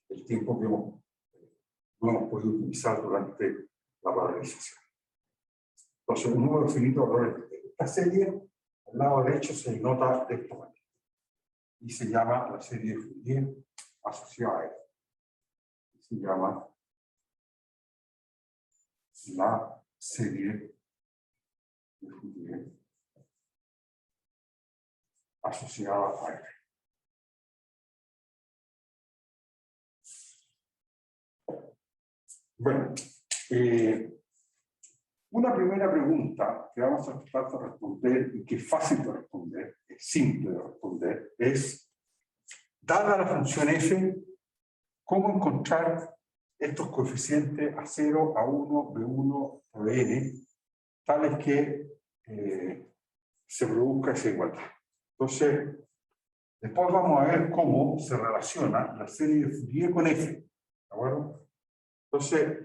el tiempo que no hemos podido utilizar durante la paralización. Entonces, un número finito de valores de esta serie, al lado derecho se denota de esta manera. Y se llama la serie de Fourier asociada a F. Se llama la serie de Fourier asociada a F. Bueno, una primera pregunta que vamos a tratar de responder y que es fácil de responder, es simple de responder, es, dada la función f, ¿cómo encontrar estos coeficientes A0, A1, B1, Bn, tales que se produzca esa igualdad? Entonces, después vamos a ver cómo se relaciona la serie de Fourier con f. ¿De acuerdo? Entonces,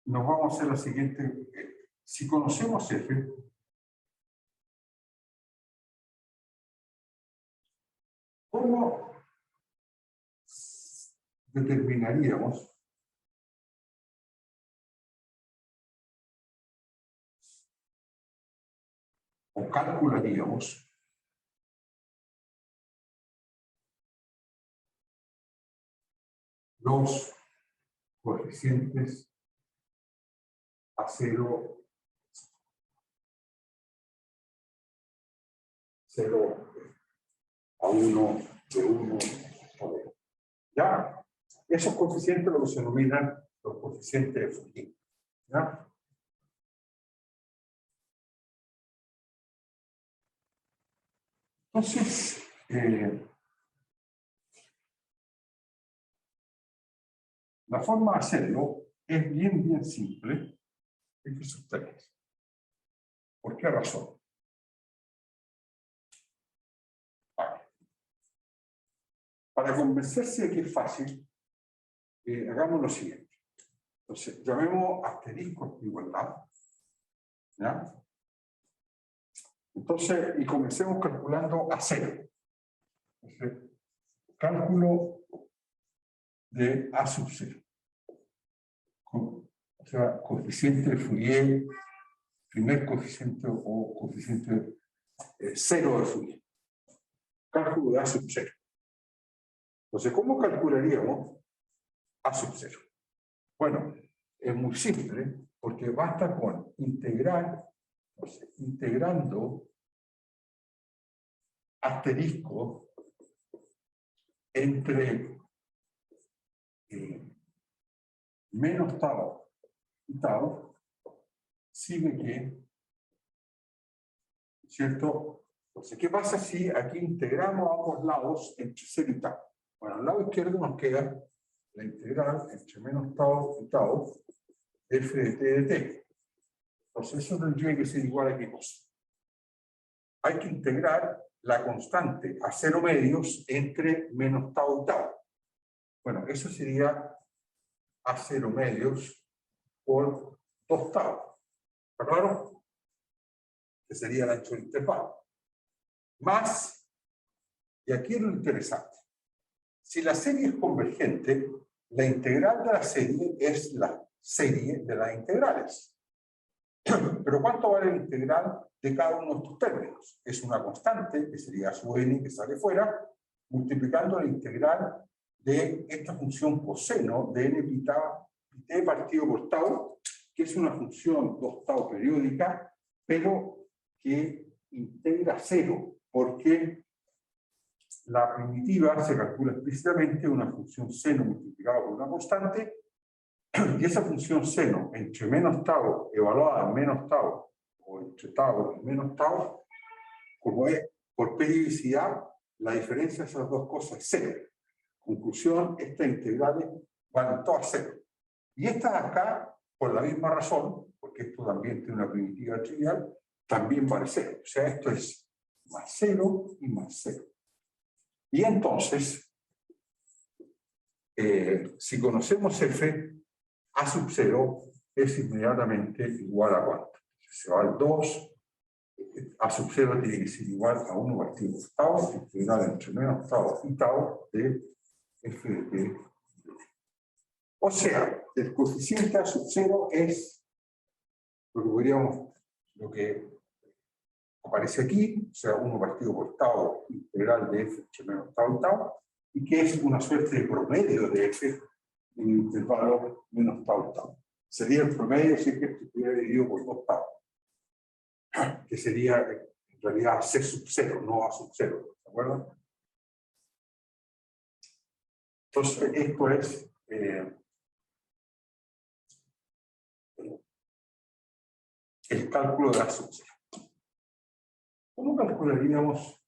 nos vamos a hacer la siguiente. Si conocemos f, ¿cómo determinaríamos o calcularíamos los coeficientes a 0, 0, a 1, de 1, a 2. ¿Ya? Esos coeficientes lo que se denominan los coeficientes de Fourier. ¿Ya? Entonces, la forma de hacerlo es bien simple. Fíjense ustedes. ¿Por qué razón? Para convencerse de que es fácil, hagamos lo siguiente. Entonces, llamemos asterisco de igualdad. ¿Ya? Entonces, y comencemos calculando a 0. Entonces, cálculo de A sub 0. O sea, coeficiente de Fourier, primer coeficiente o coeficiente 0 de Fourier. Cálculo de A sub 0. Entonces, ¿cómo calcularíamos A sub 0? Bueno, es muy simple, porque basta con integrar, entonces, integrando asterisco entre menos tau y tau, sigue que, ¿cierto? Entonces, ¿qué pasa si aquí integramos a ambos lados entre 0 y tau? Bueno, al lado izquierdo nos queda la integral entre menos tau y tau, f de t de t. Entonces, eso tendría que ser igual a qué cosa. Hay que integrar la constante a 0 medios entre menos tau y tau. Bueno, eso sería a 0 medios por 2 tau. ¿Está claro? Que sería el ancho del intervalo. Más, y aquí es lo interesante, si la serie es convergente, la integral de la serie es la serie de las integrales. Pero ¿cuánto vale la integral de cada uno de estos términos? Es una constante, que sería su n, que sale fuera, multiplicando la integral de esta función coseno de n pi t partido por tau, que es una función 2 tau periódica, pero que integra 0, porque la primitiva se calcula explícitamente una función seno multiplicada por una constante, y esa función seno entre menos tau evaluada en menos tau, o entre tau y menos tau, como es por periodicidad, la diferencia de esas dos cosas es 0. Conclusión, estas integrales van todas 0. Y estas acá, por la misma razón, porque esto también tiene una primitiva trivial, también vale 0. O sea, esto es más 0 y más 0. Y entonces, si conocemos f, A sub 0 es inmediatamente igual a cuánto. Se va al 2, A sub 0 tiene que ser igual a 1 partido por tau, integral entre menos tau y tau de f de t. O sea, el coeficiente A sub 0 es lo que aparece aquí, o sea, 1 partido por tau integral de f entre menos tau y tau, y que es una suerte de promedio de f en el intervalo menos tau tau. Sería el promedio si es que estuviera dividido por 2 tau, que sería en realidad C sub 0, no A sub 0, ¿de acuerdo? Entonces, esto es el cálculo de A sub 0. ¿Cómo calcularíamos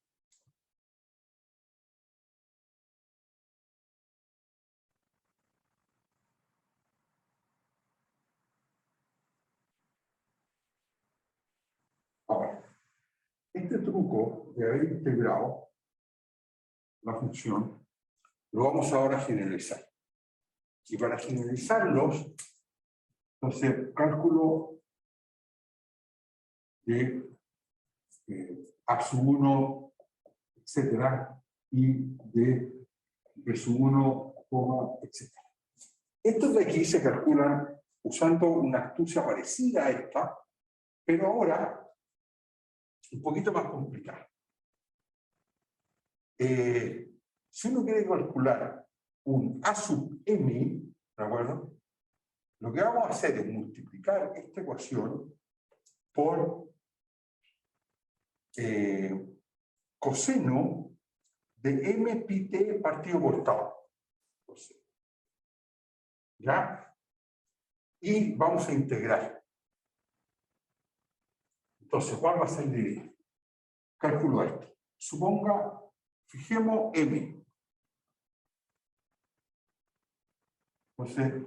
ahora? Este truco de haber integrado la función lo vamos ahora a generalizar. Y para generalizarlos, entonces, cálculo de A sub 1, etcétera, y de B sub 1, etcétera. Estos de aquí se calculan usando una astucia parecida a esta, pero ahora un poquito más complicado. Si uno quiere calcular un A sub m, ¿de acuerdo? Lo que vamos a hacer es multiplicar esta ecuación por coseno de m pi t partido por tau. ¿Ya? Y vamos a integrar. Entonces, ¿cuál va a ser la idea? Cálculo esto. Suponga, fijemos m. Entonces,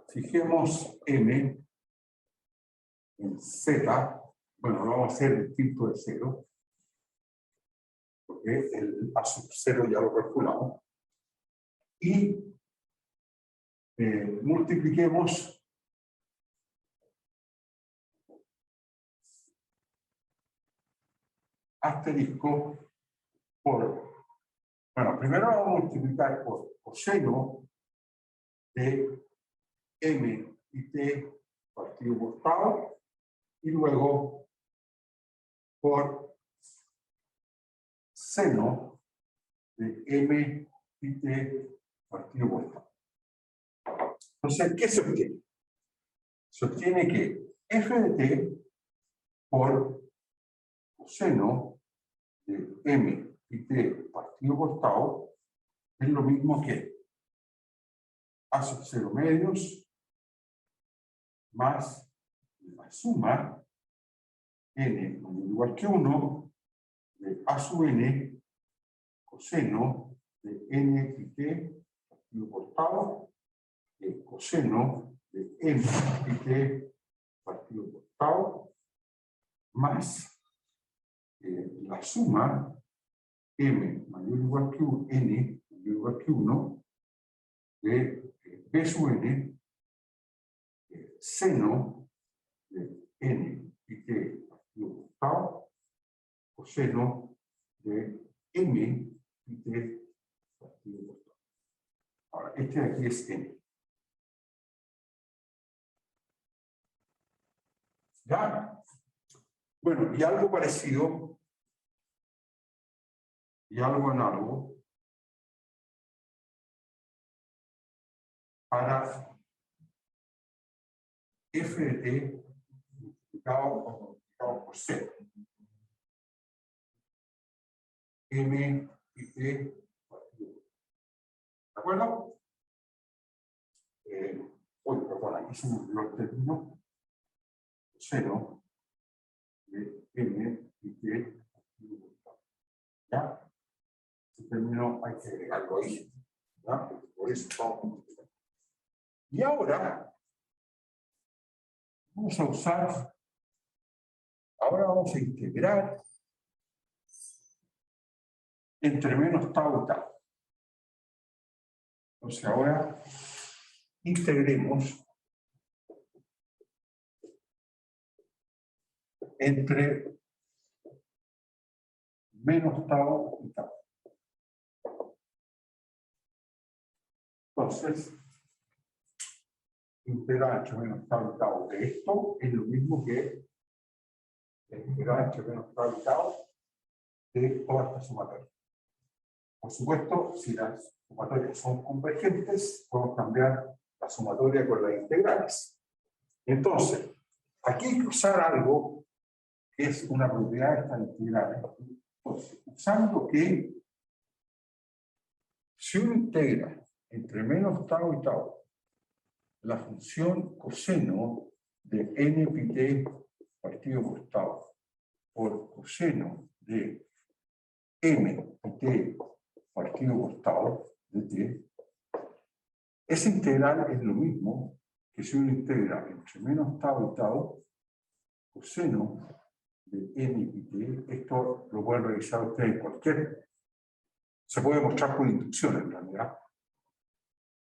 fijemos m en z. Bueno, lo vamos a hacer distinto de 0. Porque el a sub 0 ya lo calculamos. Y multipliquemos asterisco por, bueno, primero vamos a multiplicar por coseno de m y t partido por tau, y luego por seno de m y t partido por tau. Entonces, ¿qué se obtiene? Se obtiene que f de t por coseno de m y t partido por tau es lo mismo que a sub 0 medios más la suma n mayor o igual que 1 de a sub n coseno de n y t partido por tau, el coseno de m y t partido por tau, más la suma m mayor o igual que 1, n mayor o igual que 1 de b sub n seno de n y t partido por tau, coseno de m y t partido por tau. Ahora, este de aquí es n. ¿Ya? Bueno, y algo parecido, y algo análogo, para f de t multiplicado por 0. M y t partido. ¿De acuerdo? Perdón, aquí se me olvidó el término. Coseno de m y t partido. ¿Ya? Este término hay que agregarlo ahí. ¿Ya? Por eso vamos a multiplicar. Y ahora vamos a usar, ahora vamos a integrar entre menos tau y tau. Entonces ahora integremos entre menos tau y tau. Entonces, integrar entre menos tau y tau de esto es lo mismo que integrar entre menos tau y tau de toda esta sumatoria. Por supuesto, si las sumatorias son convergentes, podemos cambiar la sumatoria con las integrales. Entonces, aquí hay que usar algo que es una propiedad de estas integrales. Entonces, usando que si uno integra entre menos tau y tau la función coseno de n pi t partido por tau por coseno de m pi t partido por tau de t, esa integral es lo mismo que si uno integra entre menos tau y tau coseno de n pi t. Esto lo pueden revisar ustedes en cualquier, se puede mostrar por inducción en realidad,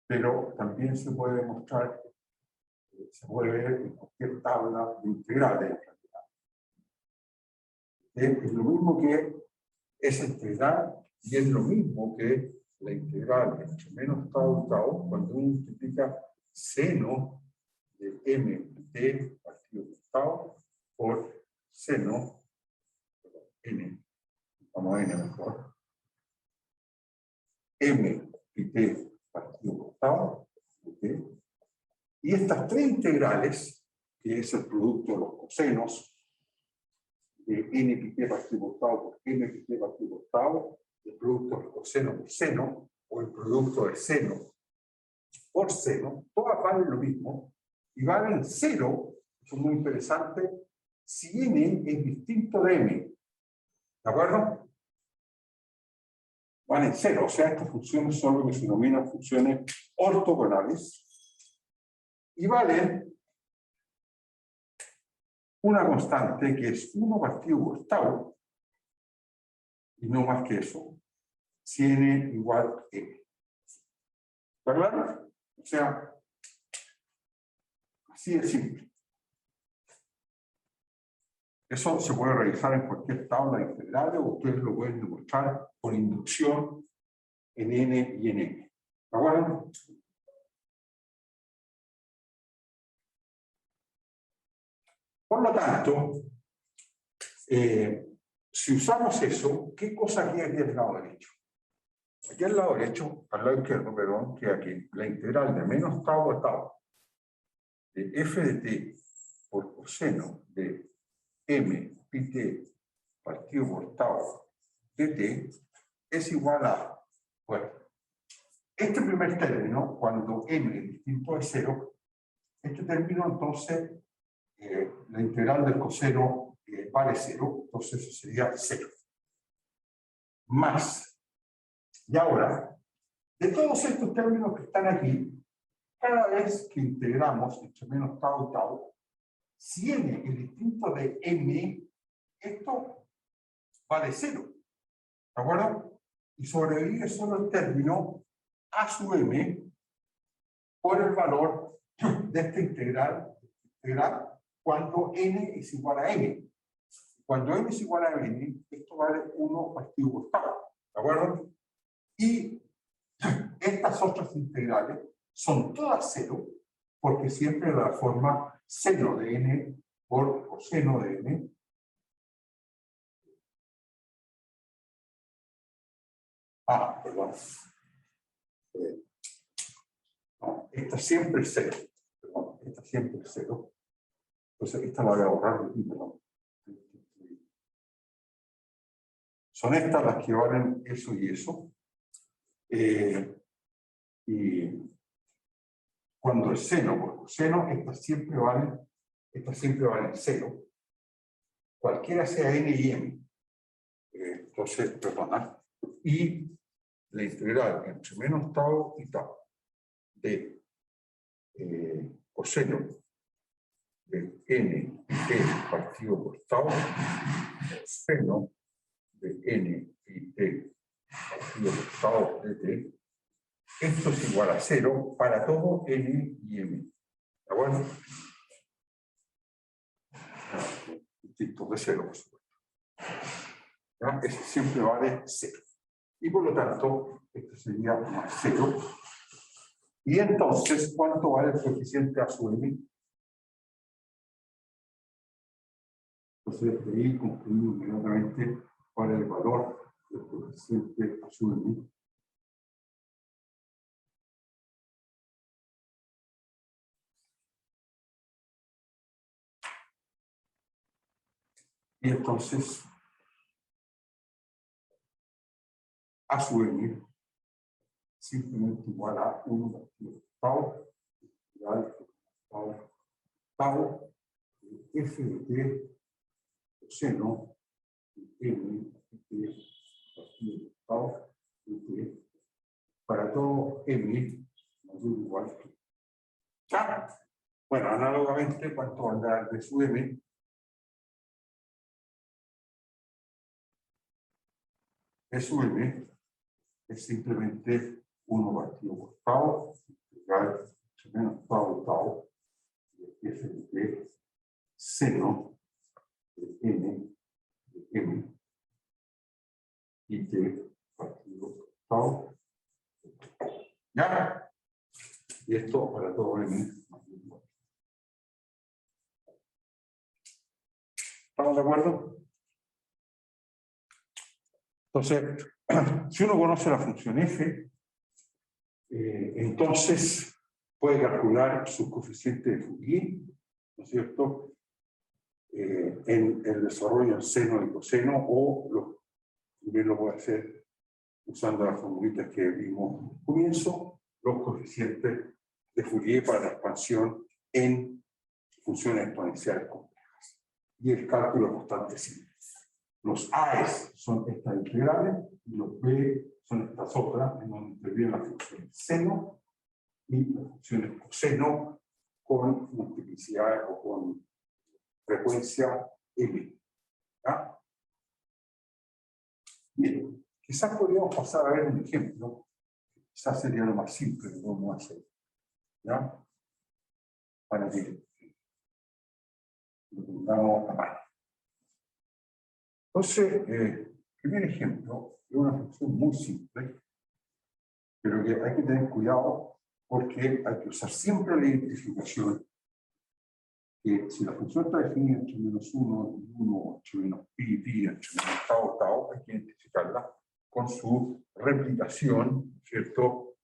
pero también se puede mostrar, se puede ver en cualquier tabla de integrales en realidad. Es lo mismo que esa integral y es lo mismo que la integral entre menos tau y tau cuando uno multiplica seno de m t partido por tau por seno pongamos n mejor, m y t partido por tau, ¿okay? Y estas tres integrales, que es el producto de los cosenos, de n pi t partido por tau por m pi t partido por tau, el producto del coseno por seno, o el producto de seno por seno, todas valen lo mismo, y valen 0, eso es muy interesante, si n es distinto de m. ¿De acuerdo? Valen 0, o sea, estas funciones son lo que se denominan funciones ortogonales, y valen una constante que es 1 partido por tau, y no más que eso, si n igual a m. ¿Está claro? O sea, así de simple. Eso se puede realizar en cualquier tabla de integrales, o ustedes lo pueden demostrar por inducción en n y en m. ¿De acuerdo? Por lo tanto, si usamos eso, ¿qué cosa queda aquí al lado derecho? Aquí al lado derecho, al lado izquierdo, perdón, queda aquí la integral de menos tau a tau de f de t por coseno de m pi t partido por tau de t es igual a, bueno, este primer término, cuando m es distinto de 0, este término entonces, la integral del coseno vale 0, entonces eso sería 0. Más, y ahora, de todos estos términos que están aquí, cada vez que integramos entre menos tau y tau, si n es distinto de m, esto vale 0. ¿De acuerdo? Y sobrevive solo el término a sub m por el valor de esta integral cuando n es igual a m. Cuando n es igual a n, esto vale 1 partido por tau. ¿De acuerdo? Y estas otras integrales son todas 0, porque siempre la forma seno de n por coseno de n. Perdón. No, esta siempre es 0. Perdón, esta siempre es 0. Entonces, esta la voy a borrar. Perdón. Son estas las que valen eso y eso. Y cuando es seno por coseno, estas siempre valen 0. Cualquiera sea n y m. Entonces, perdona. Y la integral entre menos tau y tau de coseno de n t partido por tau seno de n y t partido por tau de t, esto es igual a 0 para todo n y m. ¿De acuerdo? Distinto de 0, por supuesto. ¿Ya? Ese siempre vale 0. Y por lo tanto, esto sería más 0. Y entonces, ¿cuánto vale el coeficiente a sub m? Entonces, de ahí concluimos inmediatamente cuál es el valor del coeficiente a sub m. Y entonces, a sub m simplemente igual a 1 partido tau, igual a tau, f de t, coseno, de m, de partido tau, de t, para todo m mayor o igual que. ¿Ya? Bueno, análogamente, ¿cuánto va a dar de sub m? De sub m es simplemente 1 partido por tau, integral entre menos tau y tau, de f de t, seno de m y t partido por tau. ¿Ya? Y esto para todo m. ¿Estamos de acuerdo? Entonces, si uno conoce la función f, entonces puede calcular su coeficiente de Fourier, ¿no es cierto?, en el desarrollo en seno y coseno, o también lo puede hacer usando las formulitas que vimos al comienzo, los coeficientes de Fourier para la expansión en funciones exponenciales complejas. Y el cálculo constante simple. Los A's son estas integrales y los B son estas otras, en donde intervienen las funciones seno y las funciones coseno con multiplicidad o con frecuencia m. ¿Ya? Bien, quizás podríamos pasar a ver un ejemplo. Quizás sería lo más simple que podemos hacer. ¿Ya? Para que lo tengamos a mano. Entonces, el primer ejemplo es una función muy simple, pero que hay que tener cuidado porque hay que usar siempre la identificación. Que si la función está definida entre menos 1 y 1, entre menos pi, pi, entre menos tau, tau, hay que identificarla con su replicación, ¿cierto?,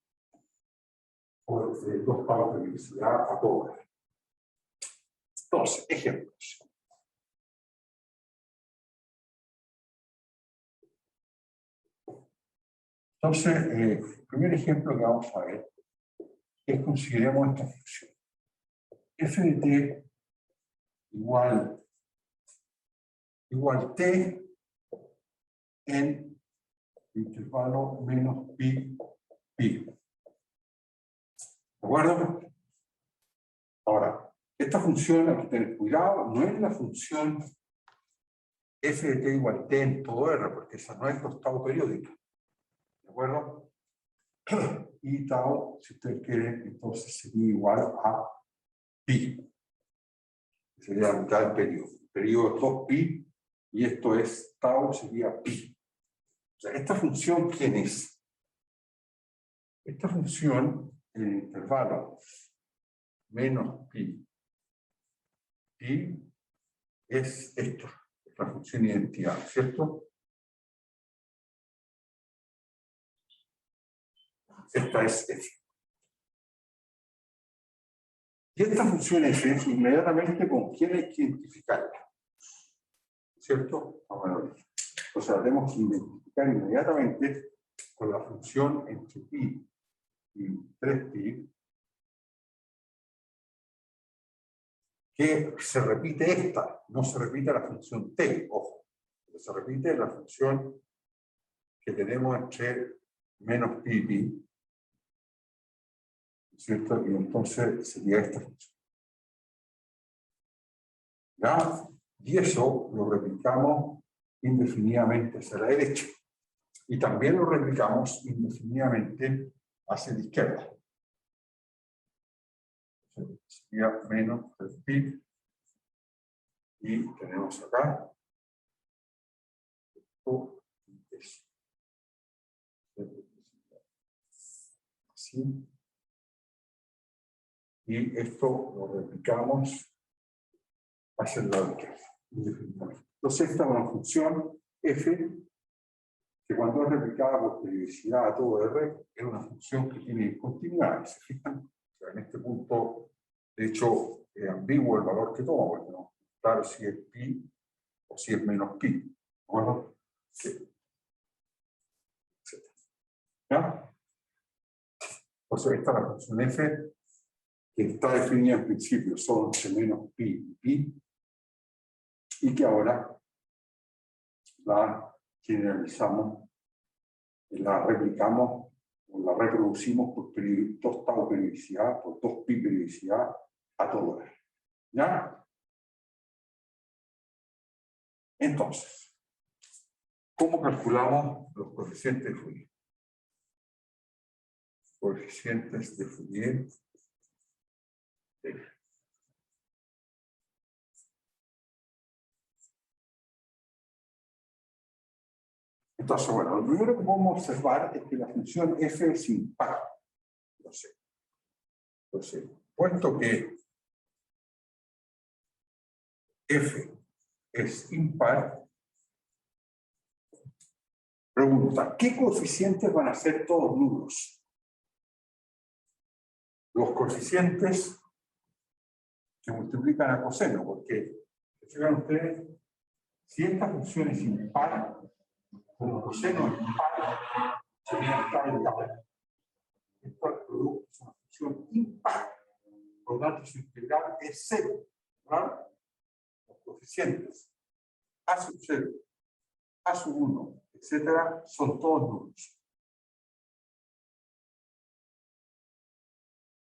por 2 tau de velocidad a todo. Entonces, ejemplos. Entonces, el primer ejemplo que vamos a ver es consideremos esta función. F de t igual t en intervalo menos pi, pi. ¿De acuerdo? Ahora, esta función hay que tener cuidado, no es la función f de t igual t en todo r, porque esa no es tau periódica. ¿De acuerdo? Y tau, si ustedes quieren, entonces sería igual a pi. Sería la mitad del periodo. El periodo es 2pi y esto es tau, sería pi. O sea, esta función, ¿quién es? Esta función, en el intervalo menos pi, pi es esto, es la función identidad, ¿cierto? Esta es f. Y esta función f, inmediatamente, ¿con quién hay que identificarla? ¿Cierto? Bueno, o sea, tenemos que identificar inmediatamente con la función entre pi y 3pi, que se repite esta, no se repite la función t, ojo, se repite la función que tenemos entre menos pi y pi, ¿cierto? Y entonces sería esta función. ¿Ya? Y eso lo replicamos indefinidamente hacia la derecha. Y también lo replicamos indefinidamente hacia la izquierda. Sería menos 3pi. Y tenemos acá esto es así. Y esto lo replicamos hacia el lado izquierdo. Entonces, esta es una función f que cuando es replicada por periodicidad a todo R es una función que tiene continuidad. ¿Se fijan? O sea, en este punto, de hecho, es ambiguo el valor que toma, porque no claro si es pi o si es menos pi. ¿No? Sí. ¿Ya? Entonces, esta es la función f que está definida en principio solo entre menos pi y pi, y que ahora la generalizamos, la replicamos o la reproducimos por 2 tau periodicidad, por 2pi periodicidad a todo R. ¿Ya? Entonces, ¿cómo calculamos los coeficientes de Fourier? Coeficientes de Fourier. Entonces, bueno, lo primero que podemos observar es que la función f es impar. Entonces, puesto que f es impar, Pregunta, ¿qué coeficientes van a ser todos nulos? Los coeficientes que multiplican a coseno, porque, fijan ustedes, si esta función es impar, como coseno es impar, sería tal tal. Esto al producto es una función impar, por lo tanto su integral es cero, ¿verdad? Los coeficientes a sub 0, a sub 1, etcétera, son todos nulos.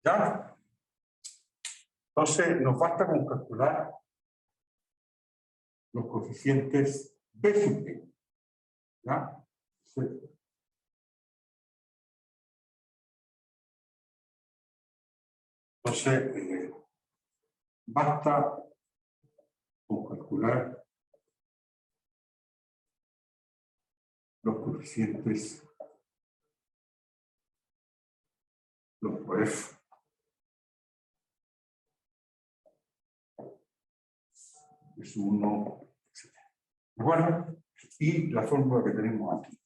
¿Ya? Entonces, nos basta con calcular los coeficientes B sub E. ¿Ya? Sí. Entonces, basta con calcular los coeficientes, los coef es 1, etc. Bueno, y la fórmula que tenemos aquí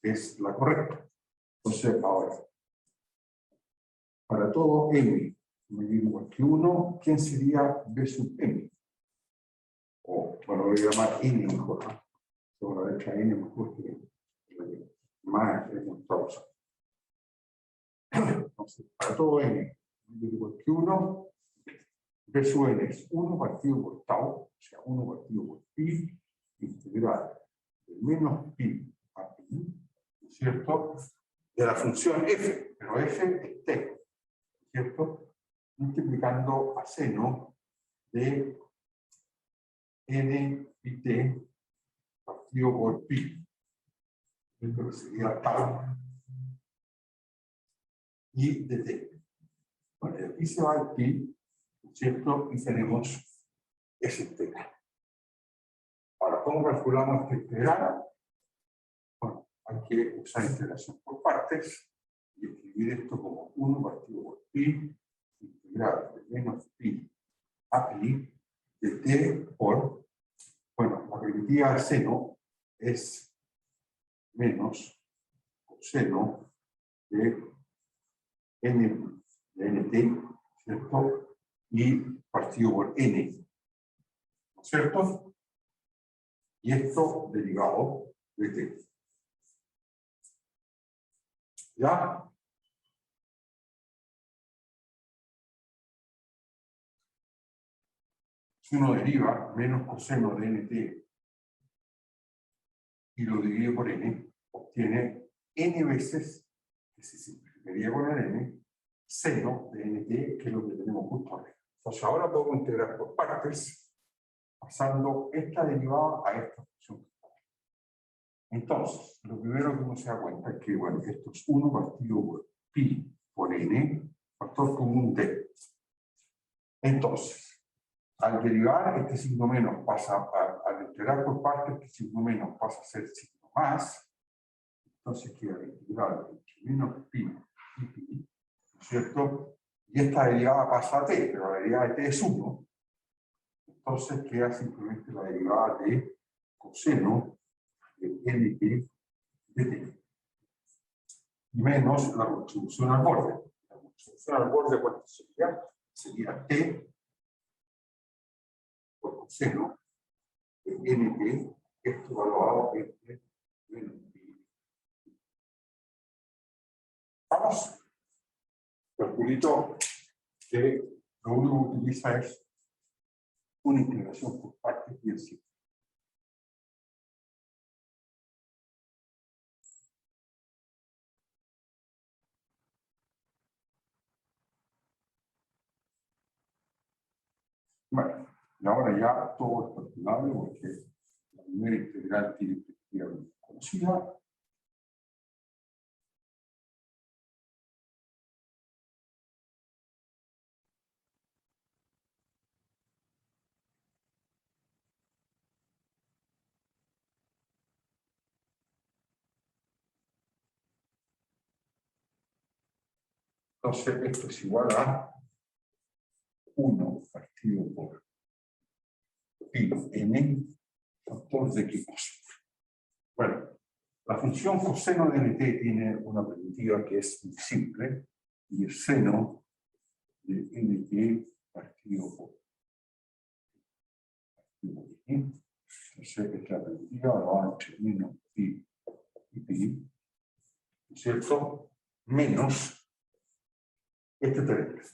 es la correcta. Entonces, ahora, para todo m igual que 1, ¿quién sería B sub m? O, bueno, voy a llamar n mejor, ¿no? Sobre la letra n mejor que más es un pausa. Entonces, para todo n igual que 1, B sub n es 1 partido por tau, o sea, 1 partido por pi, integral de menos pi a pi, ¿no es cierto? De la función f, pero f es t, ¿no es cierto? Multiplicando a seno de n pi t partido por pi. Esto sería tau y de t. Bueno, y aquí se va el pi, ¿no es cierto? Y tenemos esa integral. Ahora, ¿cómo calculamos esta integral? Bueno, hay que usar integración por partes y escribir esto como 1 partido por pi, integral de menos pi a pi de t por, bueno, la primitiva seno es menos coseno de n de nt, ¿cierto? Y partido por n, ¿no es cierto? Y esto derivado de t. ¿Ya? Si uno deriva menos coseno de nt y lo divide por n, obtiene n veces, que se simplificaría con el n, seno de nt, que es lo que tenemos justo arriba. Entonces ahora podemos integrar por partes, pasando esta derivada a esta función. Entonces, lo primero que uno se da cuenta es que, bueno, esto es 1 partido por pi por n, factor común d. Entonces, al derivar, este signo menos pasa, al integrar por partes, este signo menos pasa a ser signo más. Entonces queda integral entre menos pi y pi, ¿no es cierto? Y esta derivada pasa a t, pero la derivada de t es 1. Entonces queda simplemente la derivada de coseno de nt de t. Menos la contribución al borde. La contribución al borde, ¿cuánto sería? Sería t por coseno de nt, esto evaluado entre menos pi. Vamos. Calculito que lo único que utiliza es una integración por partes bien simple. Bueno, y ahora ya todo es calculable porque la primera integral tiene perspectiva conocida. Entonces, esto es igual a 1 partido por pi n factor de equipos. Bueno, La función coseno de nt tiene una primitiva que es muy simple, y el seno de nt partido por i. Entonces, esta primitiva va entre menos pi y pi, ¿no es cierto? Menos este término.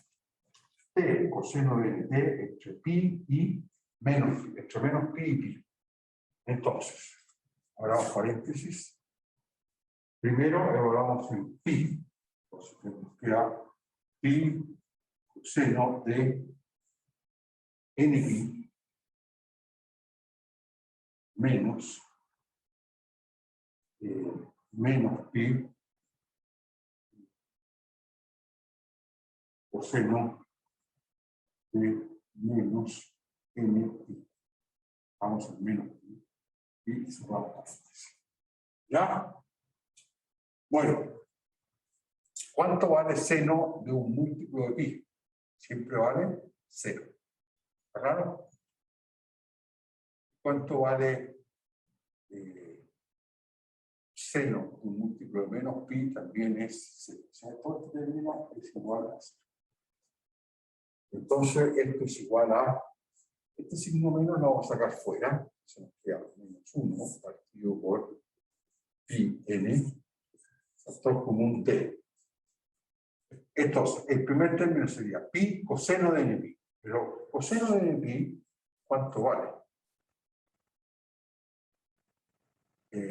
T coseno de nt entre pi y menos pi, entre menos pi y pi. Entonces, abramos paréntesis. Primero evaluamos en pi. Entonces, nos queda pi coseno de npi menos menos pi coseno de menos npi. Vamos a menos pi y cerramos paréntesis. ¿Ya? Bueno, ¿cuánto vale seno de un múltiplo de pi? Siempre vale 0. ¿Está claro? ¿Cuánto vale seno de un múltiplo de menos pi? También es 0. O sea, todo este término es igual a 0. Entonces, esto es igual a, este signo menos lo vamos a sacar fuera. Se nos queda menos 1 partido por pi n, factor común t. Entonces, el primer término sería pi coseno de npi. Pero coseno de npi, ¿cuánto vale?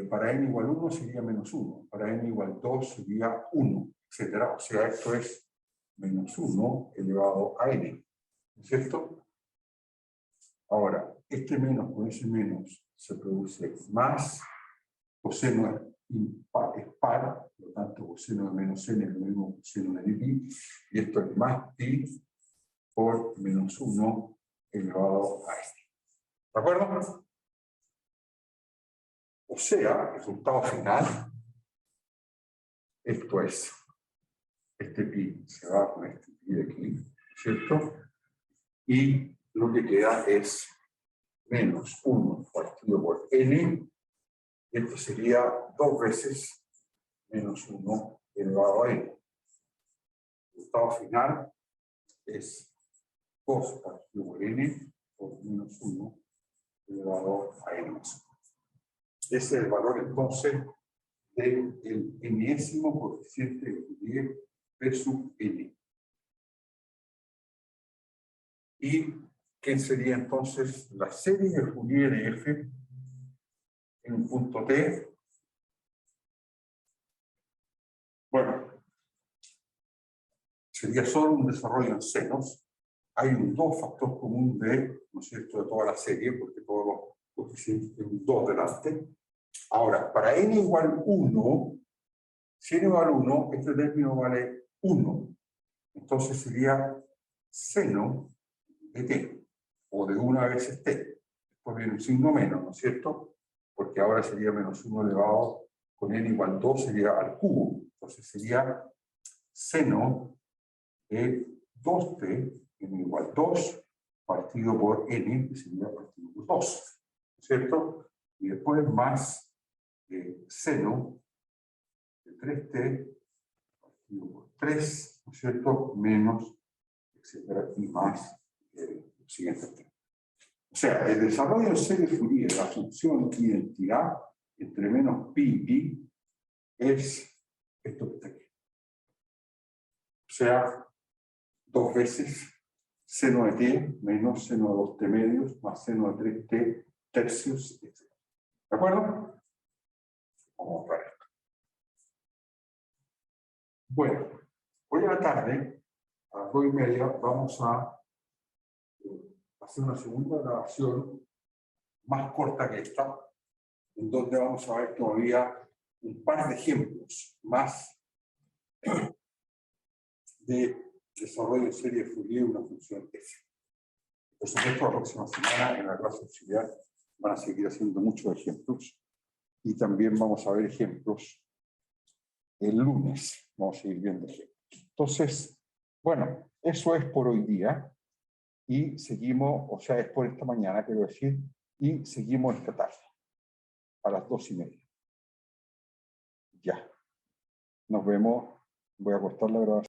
Para n igual 1 sería menos 1. Para n igual 2 sería 1, etc. O sea, esto es menos 1 elevado a n. ¿No es cierto? Ahora, este menos con ese menos se produce más. Coseno es par, por lo tanto, coseno de menos n es lo mismo que coseno de pi, y esto es más pi por menos 1 elevado a n. ¿De acuerdo? O sea, el resultado final, esto es, este pi se va con este pi de aquí, ¿cierto? Y lo que queda es menos 1 partido por n, y esto sería 2 veces menos 1 elevado a n. El resultado final es 2 partido por n por menos 1 elevado a n. Ese es el valor entonces del enésimo coeficiente de Fourier P sub n. ¿Y qué sería entonces la serie de Fourier de f en un punto t? Bueno, sería solo un desarrollo en senos. Hay un 2 factor común de, ¿no es cierto?, de toda la serie, porque todos los coeficientes tienen un 2 delante. Ahora, para n igual 1, si n igual 1, este término vale 1. Entonces sería seno de t, o de 1 veces t. Después viene un signo menos, ¿no es cierto? Porque ahora sería menos 1 elevado, con n igual 2 sería al cubo. Entonces sería seno de 2t, n igual 2, partido por n, que sería partido por 2. ¿No es cierto? Y después más seno de 3t, partido por 3, ¿no es cierto? Menos, etcétera, y más siguiente término. O sea, el desarrollo en serie Fourier de la función identidad entre menos pi y pi es esto que está aquí. O sea, 2 veces seno de t menos seno de 2t medios más seno de 3t tercios, etc. ¿De acuerdo? Vamos a ver esto. Bueno, hoy a la tarde, a las 2:30, vamos a hacer una segunda grabación más corta que esta, en donde vamos a ver todavía un par de ejemplos más de desarrollo en serie de Fourier de una función f. Por supuesto, la próxima semana en la clase auxiliar van a seguir haciendo muchos ejemplos y también vamos a ver ejemplos el lunes. Vamos a seguir viendo ejemplos. Entonces, bueno, eso es por hoy día y seguimos, o sea, es por esta mañana, quiero decir, y seguimos esta tarde a las 2:30. Ya. Nos vemos. Voy a cortar la grabación.